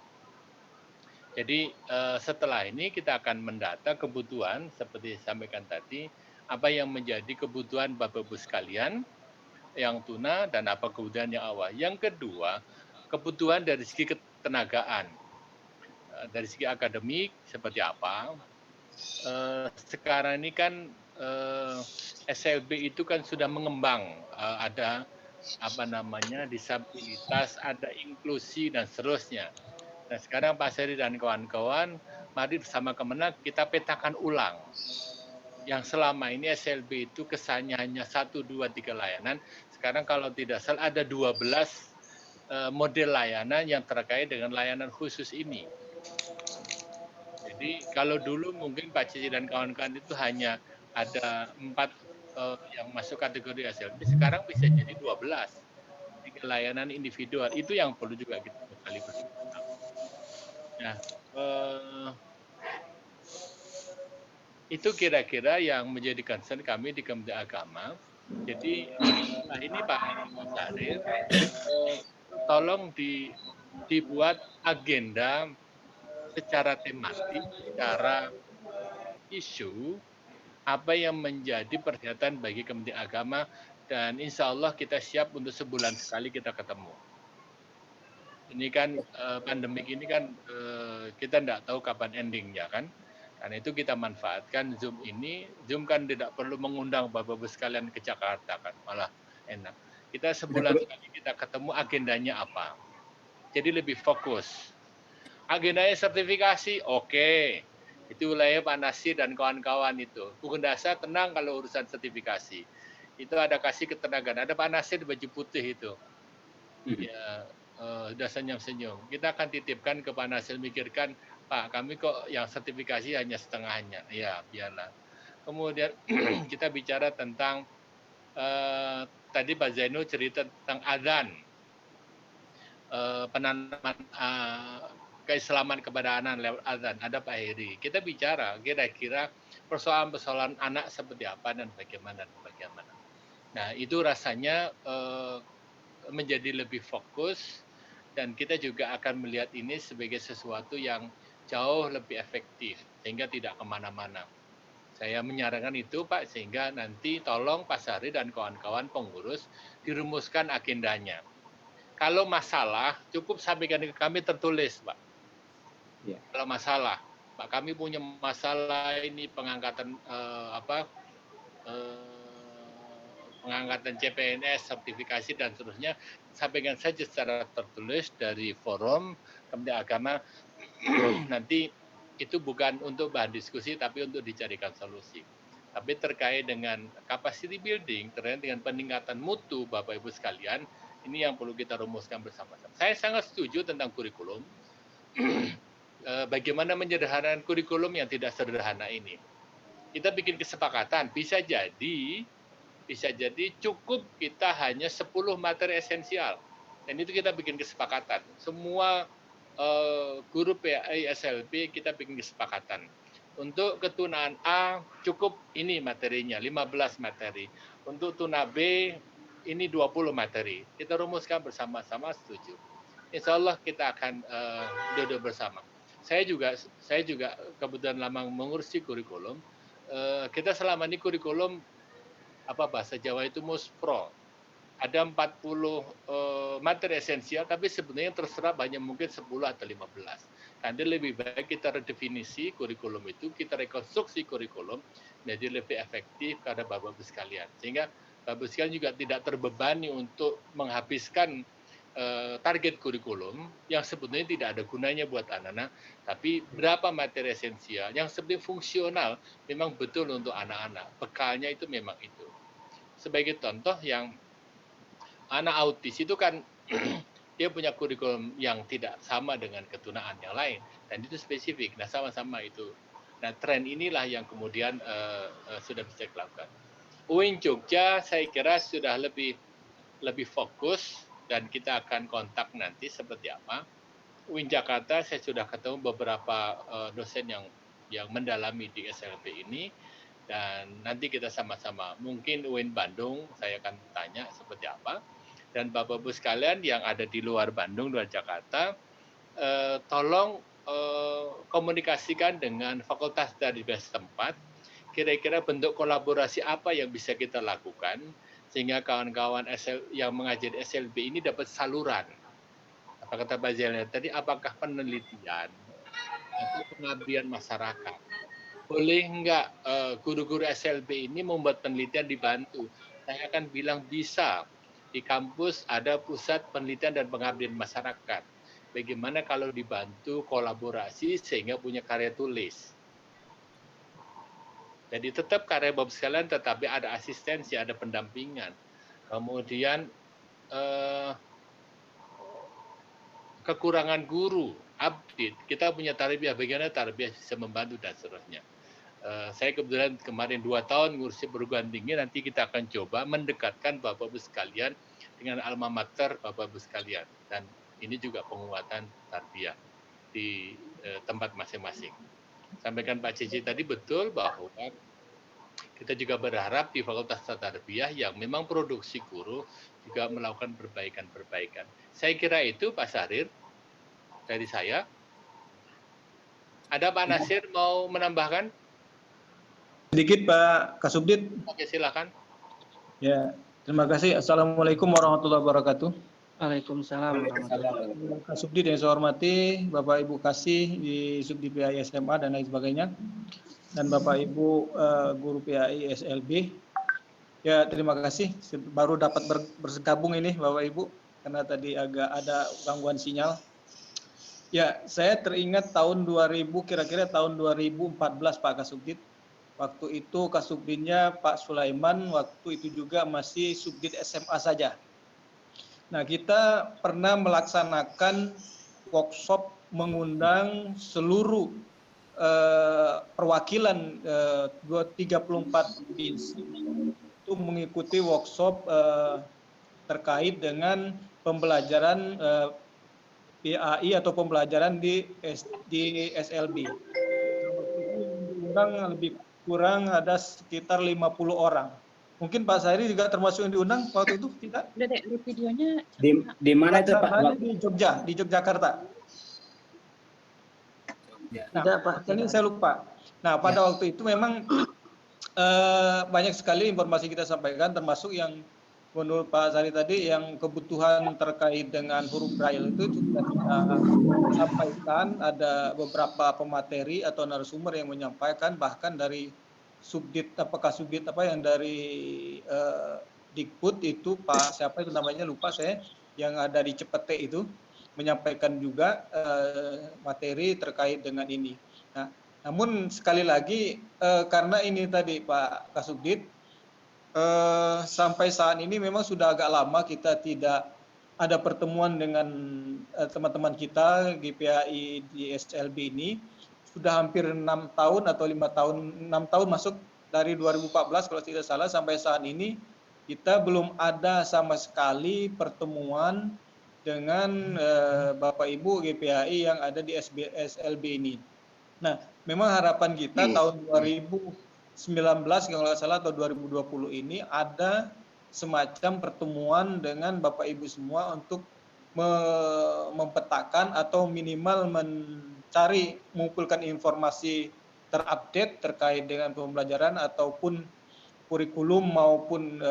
Jadi setelah ini kita akan mendata kebutuhan, seperti disampaikan tadi, apa yang menjadi kebutuhan Bapak-Ibu sekalian, yang tuna, dan apa kebutuhan yang awal. Yang kedua, kebutuhan dari segi ketenagaan. Dari segi akademik, seperti apa. Sekarang ini kan SLB itu kan sudah mengembang, ada disabilitas, ada inklusi dan seterusnya. Nah, sekarang Pak Seri dan kawan-kawan, mari bersama Kemenak kita petakan ulang. Yang selama ini SLB itu kesannya hanya 1, 2, 3 layanan. Sekarang kalau tidak salah ada 12 model layanan yang terkait dengan layanan khusus ini. Jadi kalau dulu mungkin Pak Cici dan kawan-kawan itu hanya ada 4 yang masuk kategori SLB, sekarang bisa jadi 12. 3 layanan individual, itu yang perlu juga kita bekali bersama. Nah, itu kira-kira yang menjadi concern kami di Kementerian Agama. Jadi setelah ini Pak Sarir, tolong dibuat agenda secara tematik, secara isu, apa yang menjadi perhatian bagi Kementerian Agama, dan insya Allah kita siap untuk sebulan sekali kita ketemu. Ini kan pandemik ini kan kita tidak tahu kapan endingnya kan. Karena itu kita manfaatkan Zoom ini. Zoom kan tidak perlu mengundang Bapak-Ibu sekalian ke Jakarta kan, malah enak. Kita sebulan sekali kita ketemu, agendanya apa. Jadi lebih fokus. Agendanya sertifikasi, oke. Itu wilayah Pak Nasir dan kawan-kawan itu. Bu Kundasa tenang kalau urusan sertifikasi. Itu ada kasih ketenagaan. Ada Pak Nasir baju putih itu. Ya, sudah senyum-senyum. Kita akan titipkan ke Pak Nasil, mikirkan, Pak, kami kok yang sertifikasi hanya setengahnya. Ya, biarlah. Kemudian kita bicara tentang tadi Pak Zainul cerita tentang adzan, penanaman keislaman kepada anak lewat adzan. Ada Pak Heri. Kita bicara kira-kira persoalan-persoalan anak seperti apa dan bagaimana. Nah, itu rasanya menjadi lebih fokus, dan kita juga akan melihat ini sebagai sesuatu yang jauh lebih efektif sehingga tidak kemana-mana. Saya menyarankan itu Pak, sehingga nanti tolong Pak Sari dan kawan-kawan pengurus dirumuskan agendanya. Kalau masalah cukup sampaikan ke kami tertulis Pak. Ya. Kalau masalah, Pak, kami punya masalah ini pengangkatan pengangkatan CPNS, sertifikasi dan seterusnya, sampaikan saja secara tertulis dari forum Kementerian Agama. Nanti itu bukan untuk bahan diskusi, tapi untuk dicarikan solusi. Tapi terkait dengan capacity building, terkait dengan peningkatan mutu Bapak Ibu sekalian, ini yang perlu kita rumuskan bersama-sama. Saya sangat setuju tentang kurikulum. Bagaimana menyederhanakan kurikulum yang tidak sederhana ini. Kita bikin kesepakatan, bisa jadi cukup kita hanya 10 materi esensial. Dan itu kita bikin kesepakatan. Semua guru PAI SLB kita bikin kesepakatan. Untuk ketunaan A cukup ini materinya, 15 materi. Untuk tuna B ini 20 materi. Kita rumuskan bersama-sama, setuju. Insya Allah kita akan duduk bersama. Saya juga kebetulan lama mengurusi kurikulum. Kita selama ini kurikulum bahasa Jawa itu muspro. Ada 40 materi esensial, tapi sebenarnya terserap hanya mungkin 10 atau 15. Nanti lebih baik kita redefinisi kurikulum itu, kita rekonstruksi kurikulum menjadi lebih efektif kepada Bapak-Ibu sekalian. Sehingga Bapak-Ibu sekalian juga tidak terbebani untuk menghabiskan target kurikulum yang sebenarnya tidak ada gunanya buat anak-anak, tapi berapa materi esensial yang sebenarnya fungsional memang betul untuk anak-anak. Bekalnya itu memang itu. Sebagai contoh, yang anak autis itu kan dia punya kurikulum yang tidak sama dengan ketunaan yang lain, dan itu spesifik. Nah, sama-sama itu. Nah, tren inilah yang kemudian sudah bisa dilakukan. UIN Jogja saya kira sudah lebih fokus, dan kita akan kontak nanti seperti apa. UIN Jakarta saya sudah ketemu beberapa dosen yang mendalami di SLB ini, dan nanti kita sama-sama. Mungkin UIN Bandung saya akan tanya seperti apa. Dan Bapak-Ibu sekalian yang ada di luar Bandung, luar Jakarta, tolong komunikasikan dengan fakultas dari setempat, kira-kira bentuk kolaborasi apa yang bisa kita lakukan, sehingga kawan-kawan yang mengajar SLB ini dapat saluran. Apa kata Pak Zainul tadi, apakah penelitian atau pengabdian masyarakat? Boleh enggak guru-guru SLB ini membuat penelitian dibantu? Saya akan bilang bisa. Di kampus ada pusat penelitian dan pengabdian masyarakat. Bagaimana kalau dibantu kolaborasi sehingga punya karya tulis? Jadi tetap karya Bapak sekalian, tetapi ada asistensi, ada pendampingan. Kemudian kekurangan guru, update. Kita punya tarbiyah, bagaimana tarbiyah bisa membantu dan seterusnya. Saya kebetulan kemarin 2 tahun ngurusi perguruan tinggi, nanti kita akan coba mendekatkan Bapak-Ibu sekalian dengan alma mater Bapak-Ibu sekalian. Dan ini juga penguatan tarbiyah di tempat masing-masing. Sampaikan Pak Cici tadi betul bahwa kita juga berharap di Fakultas Tarbiyah yang memang produksi guru juga melakukan perbaikan-perbaikan. Saya kira itu Pak Sarir dari saya. Ada Pak Nasir mau menambahkan? Sedikit Pak Kasubdit. Oke, silakan. Ya, terima kasih. Assalamualaikum warahmatullahi wabarakatuh. Waalaikumsalam. Kasubdit yang saya hormati, Bapak Ibu Kasih di Subdit PAI SMA dan lain sebagainya, dan Bapak Ibu guru PAI SLB. Ya, terima kasih. Baru dapat bergabung ini Bapak Ibu, karena tadi agak ada gangguan sinyal. Ya, saya teringat tahun 2000, kira-kira tahun 2014 Pak Kasubdit. Waktu itu Kasubditnya Pak Sulaiman, waktu itu juga masih Subdit SMA saja. Nah, kita pernah melaksanakan workshop mengundang seluruh perwakilan 34 provinsi untuk mengikuti workshop terkait dengan pembelajaran PAI atau pembelajaran di SLB. Diundang lebih kurang ada sekitar 50 orang. Mungkin Pak Sairi juga termasuk yang diundang waktu itu, tidak? Udah deh, lihat videonya. Di mana itu Pak? Pelaksanaannya di Jogja, di Yogyakarta. Nah, Tidak, Pak. ini saya lupa. Nah, pada waktu itu memang banyak sekali informasi kita sampaikan, termasuk yang menurut Pak Sari tadi, yang kebutuhan terkait dengan huruf Braille itu juga kita sampaikan. Ada beberapa pemateri atau narasumber yang menyampaikan, bahkan dari subdit, apakah subdit apa yang dari Dikbud itu, Pak siapa itu namanya, lupa saya, yang ada di Cepete itu, menyampaikan juga materi terkait dengan ini. Nah, namun sekali lagi karena ini tadi Pak Kasubdit, sampai saat ini memang sudah agak lama kita tidak ada pertemuan dengan teman-teman kita GPAI di SLB ini. Sudah hampir 6 tahun atau 5 tahun, 6 tahun masuk dari 2014 kalau tidak salah, sampai saat ini kita belum ada sama sekali pertemuan dengan Bapak Ibu GPAI yang ada di SLB ini. Nah, memang harapan kita tahun 2019 kalau nggak salah atau 2020 ini ada semacam pertemuan dengan Bapak Ibu semua untuk mempetakan atau minimal mencari, mengumpulkan informasi terupdate terkait dengan pembelajaran ataupun kurikulum maupun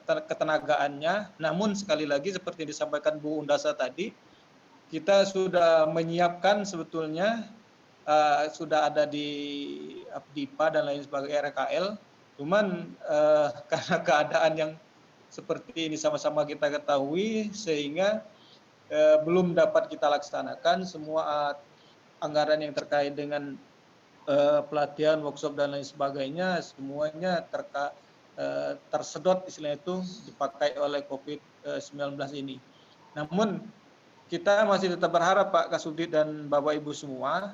ketenagaannya. Namun sekali lagi seperti disampaikan Bu Undasa tadi, kita sudah menyiapkan sebetulnya, sudah ada di Abdipa dan lain sebagainya, RKL. Cuman karena keadaan yang seperti ini sama-sama kita ketahui, sehingga belum dapat kita laksanakan semua anggaran yang terkait dengan pelatihan, workshop dan lain sebagainya, semuanya tersedot istilahnya itu dipakai oleh COVID-19 ini. Namun kita masih tetap berharap Pak Kasubdit dan Bapak Ibu semua,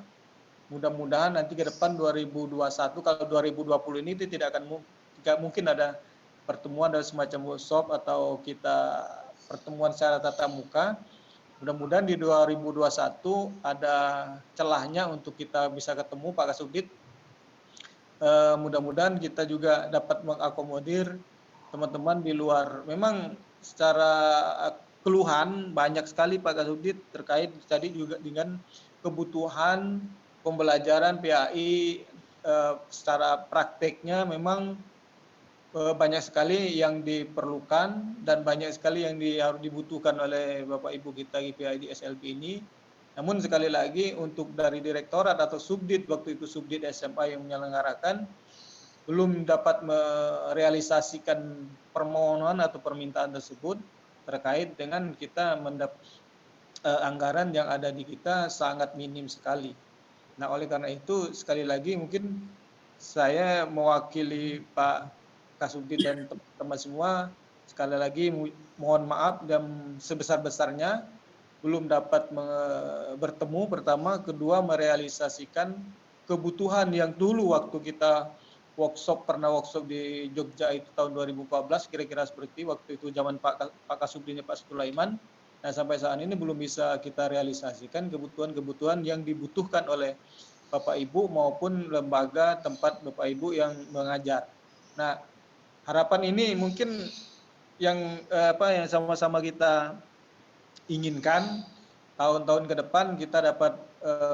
mudah-mudahan nanti ke depan 2021, kalau 2020 ini tidak mungkin ada pertemuan dari semacam workshop atau kita pertemuan secara tatap muka. Mudah-mudahan di 2021 ada celahnya untuk kita bisa ketemu Pak Kasubdit. Mudah-mudahan kita juga dapat mengakomodir teman-teman di luar. Memang secara keluhan banyak sekali Pak Kasubdit terkait tadi juga dengan kebutuhan pembelajaran PAI secara prakteknya. Memang banyak sekali yang diperlukan dan banyak sekali yang harus dibutuhkan oleh Bapak Ibu kita GPAI di SLB ini. Namun sekali lagi untuk dari direktorat atau subdit, waktu itu subdit SMA yang menyelenggarakan, belum dapat merealisasikan permohonan atau permintaan tersebut terkait dengan kita mendapat anggaran yang ada di kita sangat minim sekali. Nah, oleh karena itu sekali lagi mungkin saya mewakili Pak Kasubdit dan teman-teman semua, sekali lagi mohon maaf dan sebesar-besarnya belum dapat bertemu, pertama, kedua merealisasikan kebutuhan yang dulu waktu kita pernah workshop di Jogja itu tahun 2014, kira-kira seperti waktu itu zaman Pak Kasubditnya Pak Sulaiman. Nah, sampai saat ini belum bisa kita realisasikan kebutuhan-kebutuhan yang dibutuhkan oleh Bapak Ibu maupun lembaga tempat Bapak Ibu yang mengajar. Nah, harapan ini mungkin yang yang sama-sama kita inginkan, tahun-tahun ke depan kita dapat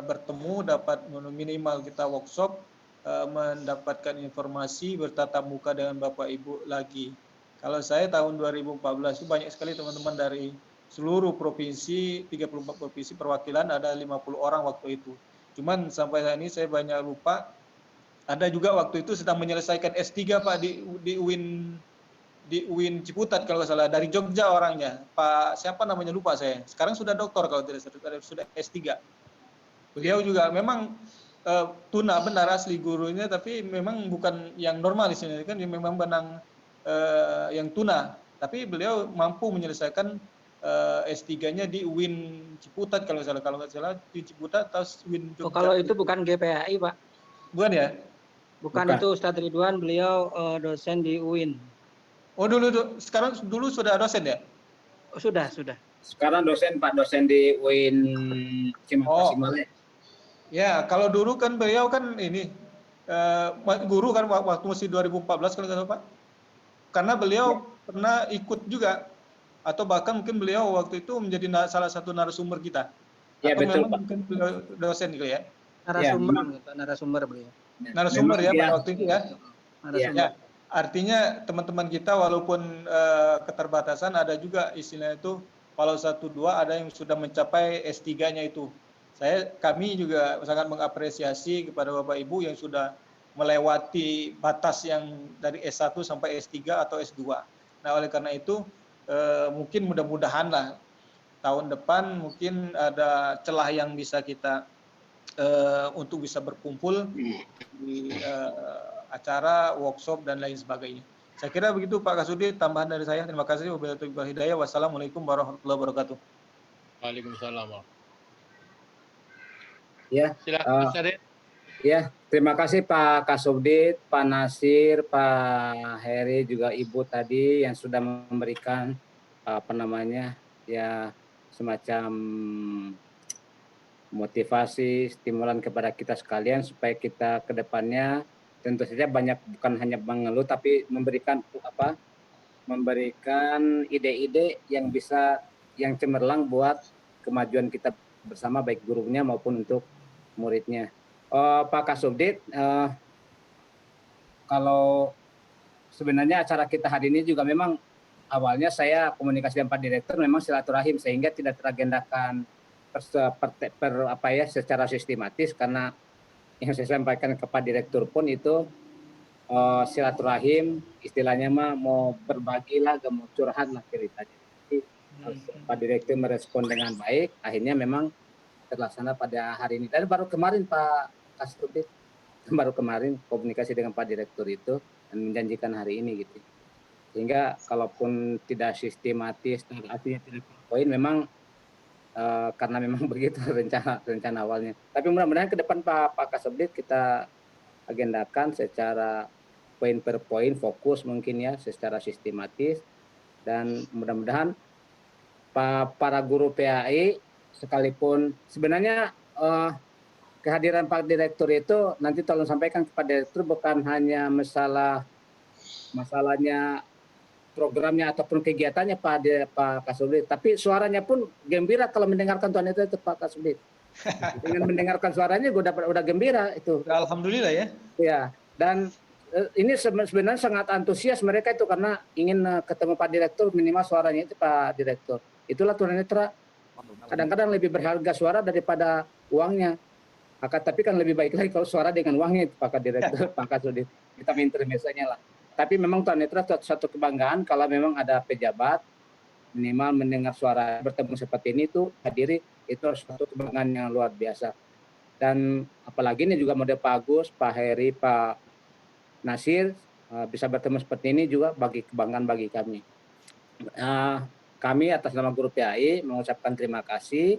bertemu, dapat minimal kita workshop, mendapatkan informasi, bertatap muka dengan Bapak Ibu lagi. Kalau saya tahun 2014 itu banyak sekali teman-teman dari seluruh provinsi, 34 provinsi perwakilan, ada 50 orang waktu itu. Cuman sampai saat ini saya banyak lupa. Ada juga waktu itu sedang menyelesaikan S3 Pak di UIN Ciputat kalau nggak salah, dari Jogja orangnya. Pak siapa namanya lupa saya. Sekarang sudah doktor kalau tidak salah, sudah S3. Beliau juga memang tuna benar asli gurunya, tapi memang bukan yang normal kan, memang benang yang tuna. Tapi beliau mampu menyelesaikan S3-nya di UIN Ciputat kalau nggak salah di Ciputat atau UIN Jogja. Oh, kalau itu bukan GPAI, Pak. Bukan ya? Bukan, Bukan. itu Ustadz Ridwan, beliau dosen di UIN. Oh dulu sudah dosen ya? Oh, sudah. Sekarang Pak dosen di UIN Oh. Simale. Ya, kalau dulu kan beliau kan ini guru kan waktu masih 2014 kalau nggak salah Pak. Karena beliau pernah ikut juga atau bahkan mungkin beliau waktu itu menjadi salah satu narasumber kita. Ya, Atau betul, memang Pak. mungkin beliau dosen gitu ya. Narasumber beliau. Narasumber ya pada Memang waktu itu ya. Narasumber. Ya, artinya teman-teman kita walaupun keterbatasan ada juga istilahnya itu kalau 1-2 ada yang sudah mencapai S3-nya itu. Kami juga sangat mengapresiasi kepada Bapak Ibu yang sudah melewati batas yang dari S1 sampai S3 atau S2. Nah, oleh karena itu mungkin mudah-mudahan lah tahun depan mungkin ada celah yang bisa kita untuk bisa berkumpul di acara, workshop, dan lain sebagainya. Saya kira begitu Pak Kasudi, tambahan dari saya. Terima kasih. Wabillahi taufiq wal hidayah. Wassalamualaikum warahmatullahi wabarakatuh. Waalaikumsalam. Ya, Silakan Mas Adit. ya, terima kasih Pak Kasubdit, Pak Nasir, Pak Heri, juga Ibu tadi yang sudah memberikan semacam motivasi, stimulan kepada kita sekalian supaya kita ke depannya tentu saja bukan hanya mengeluh tapi memberikan ide-ide yang cemerlang buat kemajuan kita bersama baik gurunya maupun untuk muridnya. Pak Kasubdit, kalau sebenarnya acara kita hari ini juga memang awalnya saya komunikasi dengan Pak Direktur memang silaturahim sehingga tidak teragendakan secara sistematis karena yang saya sampaikan ke Pak Direktur pun itu silaturahim istilahnya mau berbagi lah, mau curhat lah ceritanya. Jadi, Pak Direktur merespon dengan baik, akhirnya memang terlaksana pada hari ini. Dan baru kemarin Pak Kasubdit, baru kemarin komunikasi dengan Pak Direktur itu dan menjanjikan hari ini gitu. Sehingga kalaupun tidak sistematis, artinya tidak poin memang karena memang begitu rencana awalnya. Tapi mudah-mudahan ke depan Pak Kasubdit kita agendakan secara poin per poin, fokus mungkin ya, secara sistematis, dan mudah-mudahan para guru PAI sekalipun sebenarnya kehadiran Pak Direktur itu nanti tolong sampaikan kepada Direktur bukan hanya masalahnya programnya ataupun kegiatannya Pak Kasubdit, tapi suaranya pun gembira kalau mendengarkan Tuhan itu Pak Kasubdit. Dengan mendengarkan suaranya gue udah gembira itu. Alhamdulillah ya. Ya, dan ini sebenarnya sangat antusias mereka itu karena ingin ketemu Pak Direktur, minimal suaranya itu Pak Direktur. Itulah tunanetra. Kadang-kadang lebih berharga suara daripada uangnya. Tapi kan lebih baik lagi kalau suara dengan uangnya itu Pak Direktur, Pak Kasubdit. Kita intermezzonya lah. Tapi memang tunanetra satu kebanggaan kalau memang ada pejabat minimal mendengar suara bertemu seperti ini tuh hadiri, itu harus satu kebanggaan yang luar biasa. Dan apalagi ini juga model Pak Agus, Pak Heri, Pak Nasir bisa bertemu seperti ini juga kebanggaan bagi kami. Kami atas nama Guru PAI mengucapkan terima kasih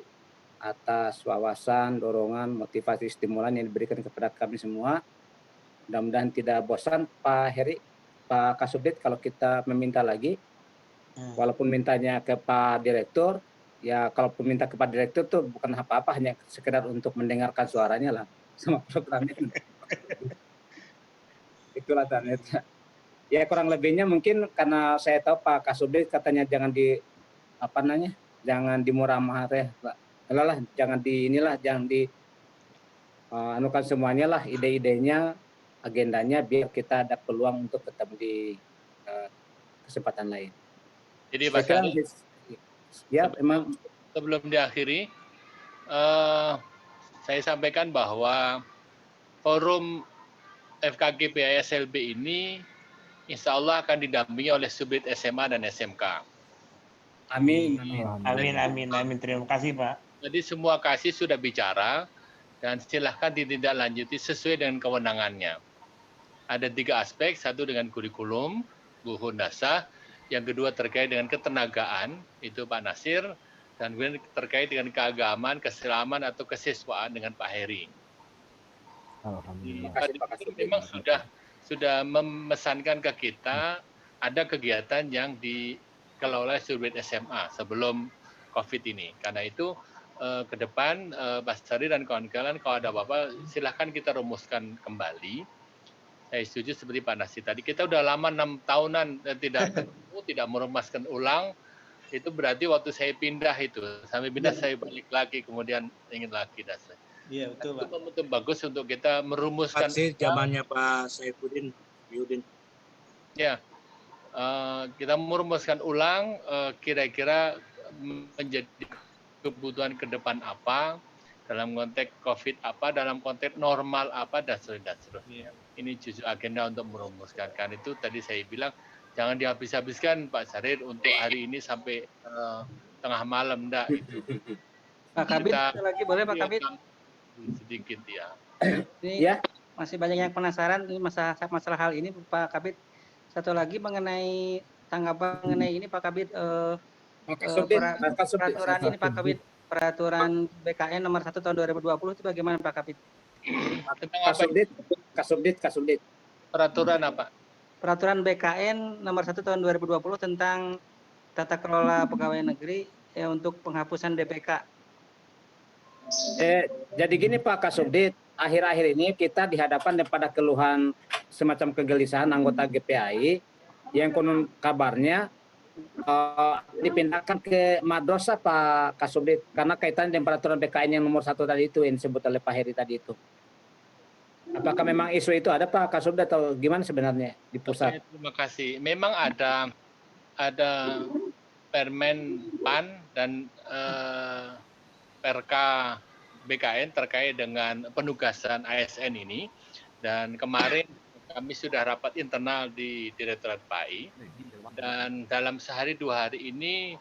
atas wawasan, dorongan, motivasi, stimulan yang diberikan kepada kami semua. Mudah-mudahan tidak bosan Pak Heri, Pak Kasubdit kalau kita meminta lagi. Walaupun mintanya ke Pak Direktur, ya kalaupun minta ke Pak Direktur tuh bukan apa-apa, hanya sekedar untuk mendengarkan suaranya lah sama programnya. Itulah tunanetra. Ya kurang lebihnya mungkin karena saya tahu Pak Kasubdit katanya jangan dimurah mahal Pak. Jangan anukan semuanya lah, ide-idenya, agendanya biar kita ada peluang untuk ketemu di kesempatan lain. Jadi Pak Adit, ya memang sebelum diakhiri, saya sampaikan bahwa forum FKG PAI SLB ini insya Allah akan didampingi oleh Subdit SMA dan SMK. Amin. Terima kasih Pak. Jadi semua kasih sudah bicara dan silahkan ditindaklanjuti sesuai dengan kewenangannya. Ada 3 aspek, satu dengan kurikulum, buku dasar. yang kedua terkait dengan ketenagaan, itu Pak Nasir, dan kemudian terkait dengan keagamaan, keislaman atau kesiswaan dengan Pak Heri. Alhamdulillah. Terima kasih, Pak Pak Kasubdit. memang sudah memesankan ke kita ada kegiatan yang dikelola Surbit SMA sebelum COVID ini. Karena itu ke depan Pak Sari dan kawan-kawan kalau ada apa-apa silahkan kita rumuskan kembali. Saya setuju seperti Pak Nasir tadi. Kita udah lama 6 tahunan tidak ketemu, tidak merumuskan ulang. Itu berarti waktu saya pindah itu. Sampai pindah saya balik lagi, kemudian ingin lagi. Iya, betul, Itu Pak. momentum bagus untuk kita merumuskan. Sih zamannya Pak Saifuddin, Yudin. Ya, kita merumuskan ulang kira-kira menjadi kebutuhan ke depan apa, dalam konteks COVID apa, dalam konteks normal apa, dan seterusnya. Ini justru agenda untuk merumuskan. Kan itu tadi saya bilang, jangan dihabis-habiskan Pak Sarir untuk hari ini sampai tengah malam, enggak itu. Pak Kabit, satu lagi boleh Pak Kabit? Sedikit ya. Ini Ya. masih banyak yang penasaran ini masalah hal ini Pak Kabit. Satu lagi mengenai tanggapan mengenai ini Pak Kabit, peraturan ini Pak Kabit, peraturan BKN nomor 1 tahun 2020 itu bagaimana Pak Kabit? Kasubdit. Peraturan apa? Peraturan BKN nomor 1 tahun 2020 tentang tata kelola pegawai negeri untuk penghapusan DPK. Jadi gini Pak Kasubdit, akhir-akhir ini kita dihadapkan pada keluhan semacam kegelisahan anggota GPAI yang konon kabarnya dipindahkan ke madrasah Pak Kasubdit karena kaitan dengan peraturan BKN yang nomor 1 tadi itu yang disebut oleh Pak Heri tadi itu. Apakah memang isu itu ada Pak Kasubdit atau gimana sebenarnya di pusat? Terima kasih. Memang ada Permen PAN dan PRK BKN terkait dengan penugasan ASN ini, dan kemarin kami sudah rapat internal di Direktorat PAI, dan dalam sehari 2 hari ini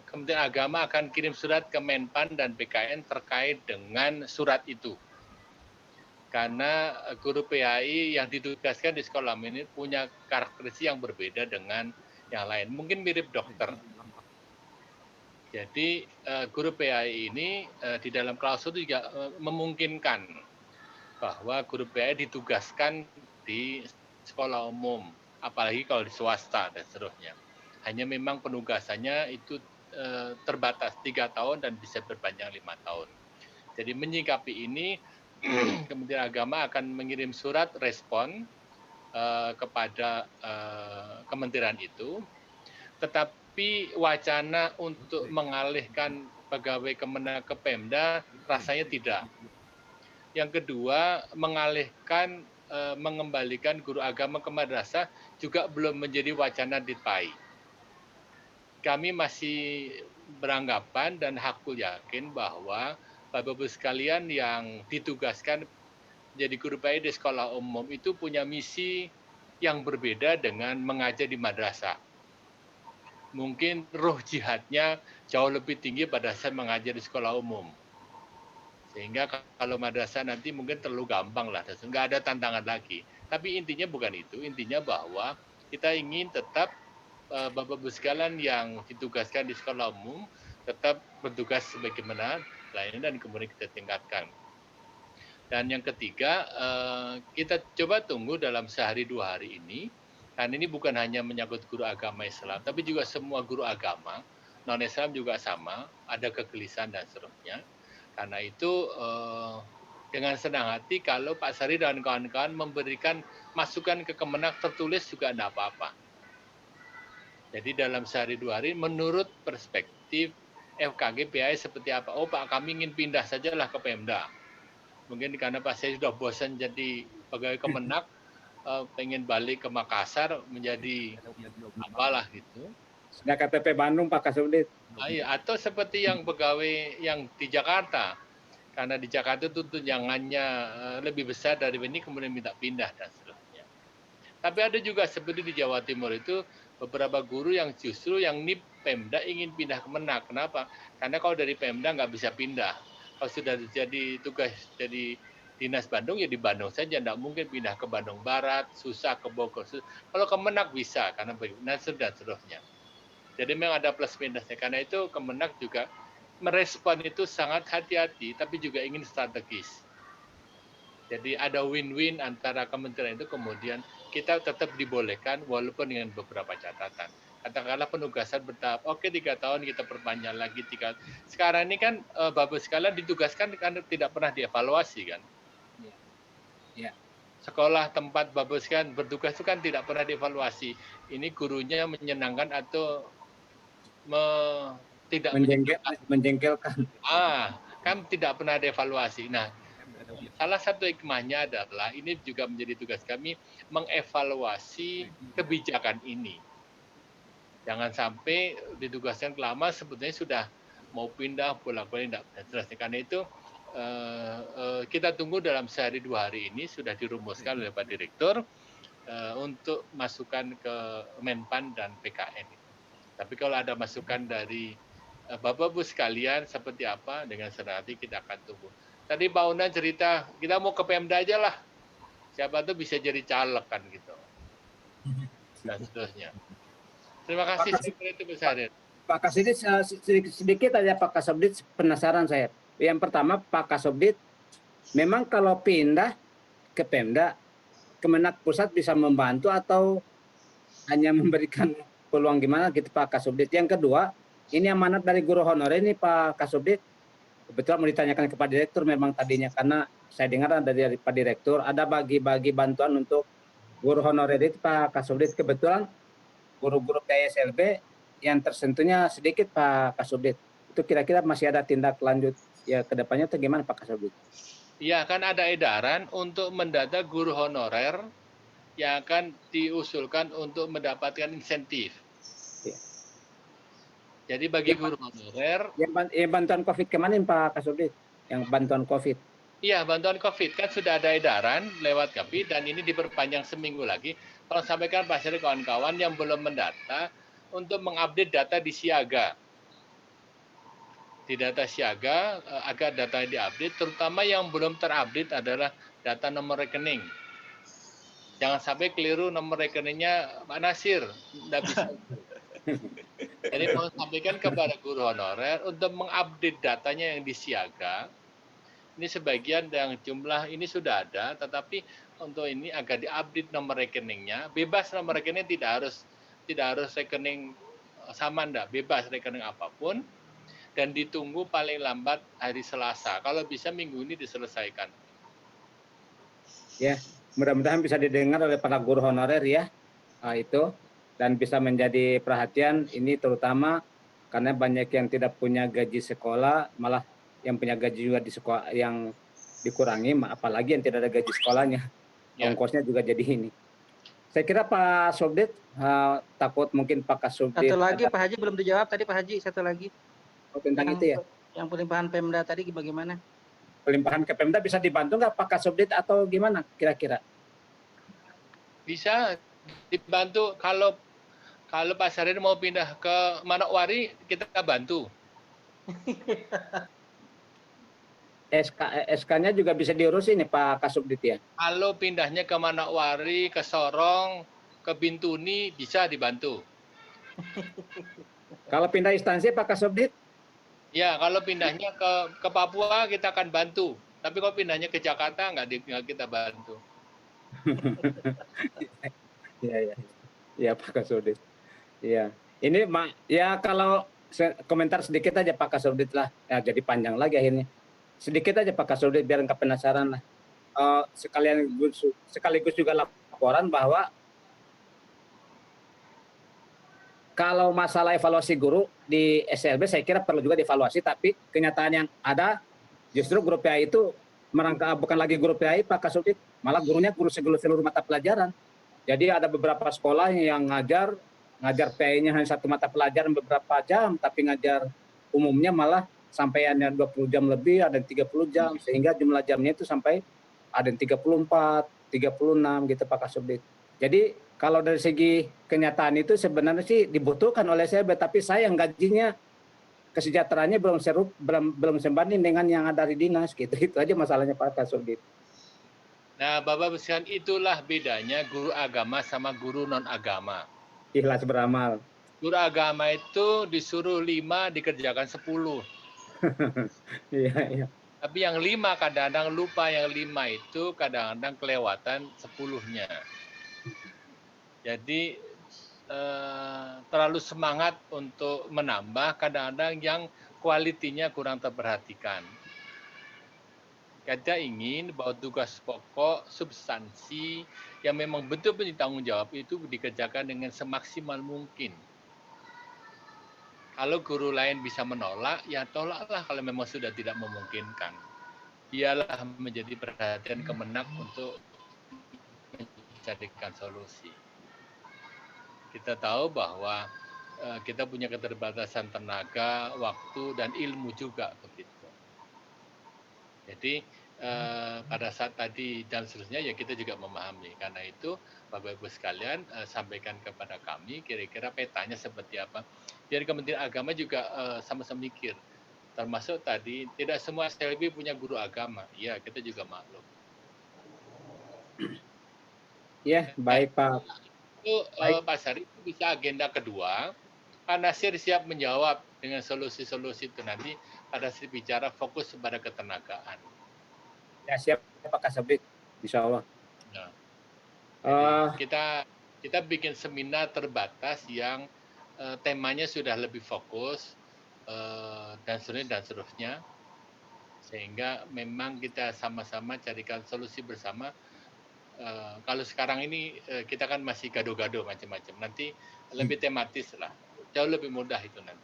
Kementerian Agama akan kirim surat ke Menpan dan BKN terkait dengan surat itu. Karena guru PAI yang ditugaskan di sekolah ini punya karakteristik yang berbeda dengan yang lain, mungkin mirip dokter. Jadi guru PAI ini di dalam klausul juga memungkinkan bahwa guru PAI ditugaskan di sekolah umum, apalagi kalau di swasta dan seterusnya. Hanya memang penugasannya itu terbatas 3 tahun dan bisa berpanjang 5 tahun. Jadi menyikapi ini, Kementerian Agama akan mengirim surat respon kepada kementerian itu, tetapi wacana untuk mengalihkan pegawai Kemenak ke Pemda rasanya tidak. Yang kedua, mengalihkan mengembalikan guru agama ke madrasah juga belum menjadi wacana di PAI. Kami masih beranggapan dan hakul yakin bahwa Bapak-Ibu sekalian yang ditugaskan jadi guru PAI di sekolah umum itu punya misi yang berbeda dengan mengajar di madrasah. Mungkin roh jihadnya jauh lebih tinggi pada saat mengajar di sekolah umum. Sehingga kalau madrasah nanti mungkin terlalu gampang lah, nggak ada tantangan lagi. Tapi intinya bukan itu, intinya bahwa kita ingin tetap Bapak-Ibu sekalian yang ditugaskan di sekolah umum tetap bertugas sebagaimana lainnya dan kemudian kita tingkatkan. Dan yang ketiga, kita coba tunggu dalam sehari 2 hari ini, karena ini bukan hanya menyangkut guru agama Islam, tapi juga semua guru agama, non-Islam juga sama, ada kegelisahan dan seterusnya. Karena itu dengan senang hati kalau Pak Sari dan kawan-kawan memberikan masukan ke Kemenak tertulis juga tidak apa-apa. Jadi dalam sehari 2 hari menurut perspektif FKG PAI seperti apa. Oh Pak, kami ingin pindah sajalah ke Pemda. Mungkin karena Pak saya sudah bosan jadi pegawai Kemenak, pengen balik ke Makassar menjadi apalah gitu. Sudah KTP Bandung Pak Kasubdit. Atau seperti yang pegawai yang di Jakarta. Karena di Jakarta itu tunjangannya lebih besar dari ini, kemudian minta pindah dan seterusnya. Tapi ada juga seperti di Jawa Timur itu beberapa guru yang justru yang NIP Pemda ingin pindah ke Kemenak. Kenapa? Karena kalau dari Pemda nggak bisa pindah. Kalau sudah jadi tugas jadi Dinas Bandung ya di Bandung saja, tidak mungkin pindah ke Bandung Barat, susah ke Bogor. Kalau Kemenak bisa karena dan seterusnya. Jadi memang ada plus minusnya. Karena itu Kemenak juga merespon itu sangat hati-hati, tapi juga ingin strategis. Jadi ada win-win antara kementerian itu, kemudian kita tetap dibolehkan walaupun dengan beberapa catatan. Katakanlah penugasan bertahap, oke 3 tahun kita perpanjang lagi 3. Sekarang ini kan Bapak sekalian ditugaskan karena tidak pernah dievaluasi kan. Ya. Sekolah tempat Bapak sekalian bertugas itu kan tidak pernah dievaluasi. Ini gurunya menyenangkan atau tidak menjengkelkan. Kan tidak pernah dievaluasi. Nah, salah satu hikmahnya adalah ini juga menjadi tugas kami mengevaluasi kebijakan ini. Jangan sampai ditugaskan lama sebetulnya sudah mau pindah bolak-balik tidak jelas. Karena itu kita tunggu dalam sehari 2 hari ini sudah dirumuskan oleh Pak Direktur untuk masukan ke Menpan dan PKN. Tapi kalau ada masukan dari Bapak-Ibu sekalian seperti apa, dengan senang hati kita akan tunggu. Tadi Pak Unan cerita, kita mau ke Pemda aja lah. Siapa tuh bisa jadi caleg kan gitu. Dan seterusnya. Terima kasih itu besar. Pak Kasubdit, sedikit aja Pak Kasubdit, penasaran saya. Yang pertama Pak Kasubdit, memang kalau pindah ke Pemda, Kemenak Pusat bisa membantu atau hanya memberikan peluang gimana gitu Pak Kasubdit. Yang kedua, ini amanat dari guru honorer ini Pak Kasubdit. Kebetulan mau ditanyakan kepada Direktur memang tadinya, karena saya dengar dari Pak Direktur ada bagi-bagi bantuan untuk guru honorer itu Pak Kasubdit. Kebetulan guru-guru PSLB yang tersentuhnya sedikit Pak Kasubdit. Itu kira-kira masih ada tindak lanjut ya ke depannya atau gimana Pak Kasubdit? Iya, kan ada edaran untuk mendata guru honorer yang akan diusulkan untuk mendapatkan insentif. Ya. Jadi bagi guru honorer yang bantuan COVID kemarin Pak Kasubdit, yang bantuan COVID. Iya, bantuan COVID kan sudah ada edaran lewat KAPI dan ini diperpanjang seminggu lagi. Tolong sampaikan Pak Syari kawan-kawan yang belum mendata untuk mengupdate data di siaga. Di data siaga agar datanya diupdate, terutama yang belum terupdate adalah data nomor rekening. Jangan sampai keliru nomor rekeningnya Pak Nasir, tidak bisa. Jadi mau sampaikan kepada guru honorer untuk mengupdate datanya yang di siaga. Ini sebagian yang jumlah ini sudah ada, tetapi untuk ini agar diupdate nomor rekeningnya, bebas nomor rekening, tidak harus rekening sama, enggak, bebas rekening apapun. Dan ditunggu paling lambat hari Selasa. Kalau bisa minggu ini diselesaikan. Ya, mudah-mudahan bisa didengar oleh para guru honorer ya, itu, dan bisa menjadi perhatian ini terutama karena banyak yang tidak punya gaji sekolah, malah yang punya gaji juga di sekolah yang dikurangi, apalagi yang tidak ada gaji sekolahnya, ongkosnya juga jadi ini. Saya kira Pak Subdit takut mungkin Pak Kasubdit. Satu lagi Pak Haji belum dijawab tadi Pak Haji, satu lagi. Tentang itu ya. Yang pelimpahan Pemda tadi bagaimana? Pelimpahan ke Pemda bisa dibantu nggak Pak Kasubdit atau gimana kira-kira? Bisa dibantu kalau Pak Syahrir mau pindah ke Manokwari, kita bantu. SK-nya juga bisa diurusin nih Pak Kasubdit ya? Kalau pindahnya ke Manokwari, ke Sorong, ke Bintuni, bisa dibantu. Kalau pindah instansi Pak Kasubdit? Ya, kalau pindahnya ke Papua kita akan bantu. Tapi kalau pindahnya ke Jakarta nggak kita bantu. Ya Pak Kasubdit. Ya, ini ya kalau komentar sedikit aja Pak Kasubdit lah. Ya, jadi panjang lagi akhirnya. Sedikit aja Pak Kasubdit biar nggak penasaran lah. Sekaligus juga laporan bahwa kalau masalah evaluasi guru di SLB saya kira perlu juga dievaluasi, tapi kenyataan yang ada justru guru PAI itu bukan lagi guru PAI Pak Kasubdit, malah gurunya guru seluruh mata pelajaran. Jadi ada beberapa sekolah yang ngajar PAI-nya hanya 1 mata pelajaran beberapa jam, tapi ngajar umumnya malah sampai ada 20 jam lebih, ada 30 jam, sehingga jumlah jamnya itu sampai ada 34, 36 gitu Pak Kasubdit. Jadi kalau dari segi kenyataan itu sebenarnya sih dibutuhkan oleh saya, tapi sayang gajinya, kesejahteraannya belum sebanding dengan yang ada di dinas gitu. Itu aja masalahnya Pak Kasubdit. Nah, Bapak Ibu sekalian, itulah bedanya guru agama sama guru non-agama. Ikhlas beramal. Guru agama itu disuruh 5 dikerjakan 10. Iya, iya. Tapi yang 5 kadang-kadang lupa, yang 5 itu kadang-kadang kelewatan 10-nya. Jadi terlalu semangat untuk menambah, kadang-kadang yang kualitinya kurang terperhatikan. Kita ingin bahwa tugas pokok, substansi yang memang betul-betul tanggung jawab itu dikerjakan dengan semaksimal mungkin. Kalau guru lain bisa menolak, ya tolaklah kalau memang sudah tidak memungkinkan. Ialah menjadi perhatian Kemenak untuk mencarikan solusi. Kita tahu bahwa kita punya keterbatasan tenaga, waktu, dan ilmu juga begitu. Jadi pada saat tadi dan seterusnya ya kita juga memahami. Karena itu Bapak Ibu sekalian sampaikan kepada kami kira-kira petanya seperti apa. Biar Kementerian Agama juga sama-sama mikir. Termasuk tadi tidak semua SLB punya guru agama. Ya kita juga maklum. Ya, baik Pak. Itu Pak Sari bisa agenda kedua. Pak Nasir siap menjawab dengan solusi-solusi itu nanti pada saat bicara fokus pada ketenagaan. Ya siap Pak Kasubdit, insya Allah. Nah, kita bikin seminar terbatas yang temanya sudah lebih fokus dan seterusnya, sehingga memang kita sama-sama carikan solusi bersama. Kalau sekarang ini kita kan masih gado-gado macam-macam, nanti lebih tematis lah, jauh lebih mudah itu nanti.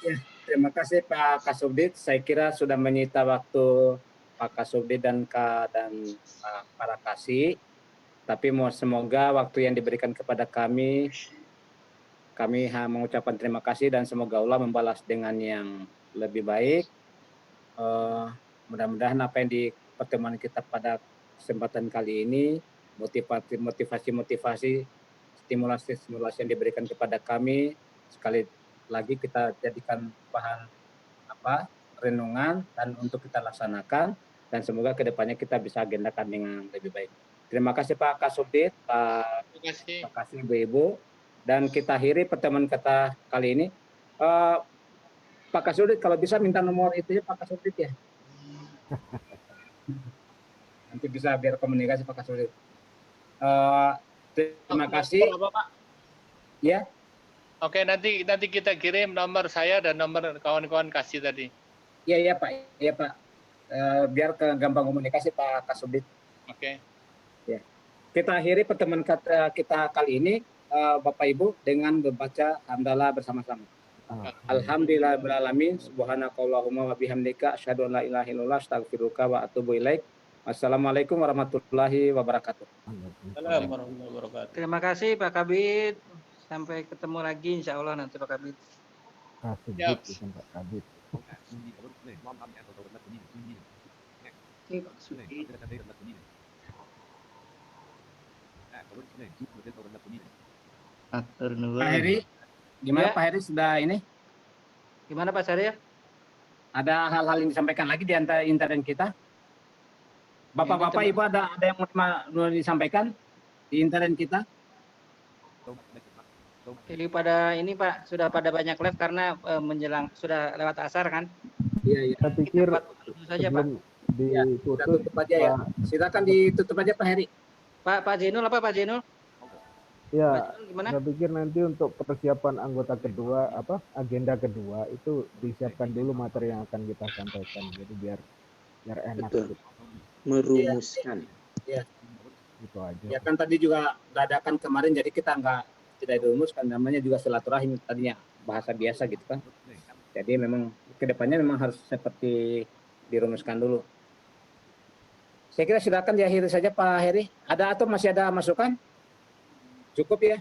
Ya, terima kasih Pak Kasubdit. Saya kira sudah menyita waktu Pak Kasubdit dan para kasih. Tapi semoga waktu yang diberikan kepada kami mengucapkan terima kasih dan semoga Allah membalas dengan yang lebih baik. Mudah-mudahan apa yang di pertemuan kita pada kesempatan kali ini, motivasi, stimulasi yang diberikan kepada kami, sekali lagi kita jadikan bahan renungan dan untuk kita laksanakan, dan semoga kedepannya kita bisa agendakan dengan lebih baik. Terima kasih Pak Kasubdit, terima kasih Ibu-Ibu, dan kita akhiri pertemuan kita kali ini. Pak Kasubdit kalau bisa minta nomor itu ya Pak Kasubdit ya. Nanti bisa biar komunikasi Pak Kasubdit. Terima kasih. Ya. Oke, nanti kita kirim nomor saya dan nomor kawan-kawan kasih tadi. Iya Pak, iya Pak. Biar gampang komunikasi Pak Kasubdit. Oke. Ya. Kita akhiri pertemuan kita kali ini, Bapak Ibu, dengan membaca hamdalah bersama-sama. Alhamdulillahirrahmanirrahim. Subhanakallahumma wa bihamdika asyhadu an la ilaha illallah astaghfiruka wa atubu ilaik. Wassalamualaikum warahmatullahi wabarakatuh. Assalamualaikum warahmatullahi wabarakatuh. Terima kasih Pak Kabid. Sampai ketemu lagi insya Allah nanti Pak Kabid. Kasubdit bukan Pak Kabid. Pak Heri, gimana Pak Heri sudah ini? Gimana Pak Syaril? Ada hal-hal yang disampaikan lagi di antara intern kita? Bapak-bapak, Ibu ada yang mau disampaikan di intern kita? Jadi pada ini Pak sudah pada banyak live karena menjelang sudah lewat asar kan? Iya. Saya pikir saja Pak. Ditutup aja ya. Silakan ditutup aja Pak Heri. Pak Jenul apa Pak Jenul? Ya, gimana? saya pikir nanti untuk persiapan anggota kedua, agenda kedua itu disiapkan dulu materi yang akan kita sampaikan, jadi biar enak. Gitu. Merumuskan. Ya. Gitu aja. Ya kan tadi juga dadakan kemarin, jadi kita tidak dirumuskan, namanya juga silaturahim tadinya bahasa biasa gitu kan. Jadi memang kedepannya memang harus seperti dirumuskan dulu. Saya kira silakan diakhiri saja Pak Heri. Ada atau masih ada masukan? Cukup ya.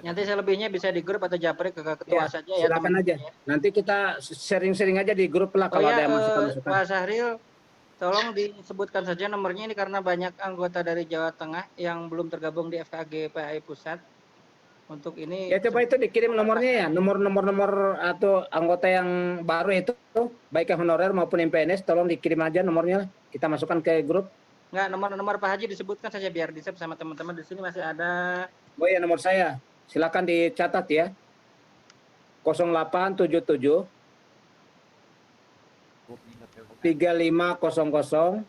Nanti selebihnya bisa di grup atau japri ke ketua saja ya. Silakan aja. Nanti kita sharing-sharing aja di grup lah kalau ada masukan-masukan. Pak Syahril, tolong disebutkan saja nomornya ini karena banyak anggota dari Jawa Tengah yang belum tergabung di FKG PAI Pusat. Untuk ini Ya coba itu dikirim nomornya ya, nomor atau anggota yang baru itu, baik yang honorer maupun yang PNS, tolong dikirim aja nomornya, kita masukkan ke grup. enggak, nomor Pak Haji disebutkan saja biar di-save sama teman-teman di sini masih ada. Oh ya, nomor saya, silakan dicatat ya. 0877 3500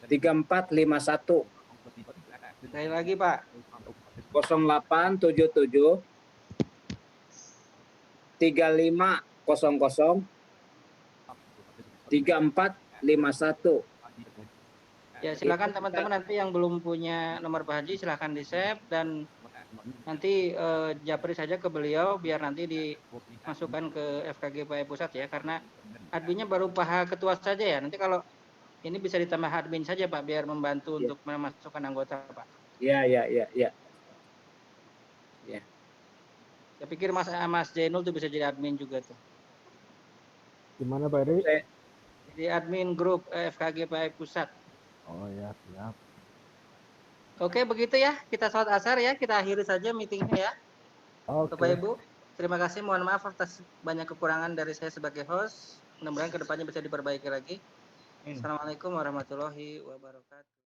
3451. Sekali lagi Pak. 0877 3500 3451. Ya silakan teman-teman nanti yang belum punya nomor Pak Haji silakan di-save dan nanti japri saja ke beliau biar nanti dimasukkan ke FKG PAI Pusat ya, karena adminnya baru Pak Ketua saja ya. Nanti kalau ini bisa ditambah admin saja Pak biar membantu untuk memasukkan anggota Pak. Ya. Saya pikir Mas Jainul tuh bisa jadi admin juga tuh. Gimana Pak Eri? Jadi admin grup FKG PAI Pusat. Oh ya, siap. Oke, begitu ya. Kita sholat asar ya. Kita akhiri saja meetingnya ya. Oke. Bapak Ibu, terima kasih. Mohon maaf atas banyak kekurangan dari saya sebagai host. Mudah-mudahan kedepannya bisa diperbaiki lagi. Assalamualaikum warahmatullahi wabarakatuh.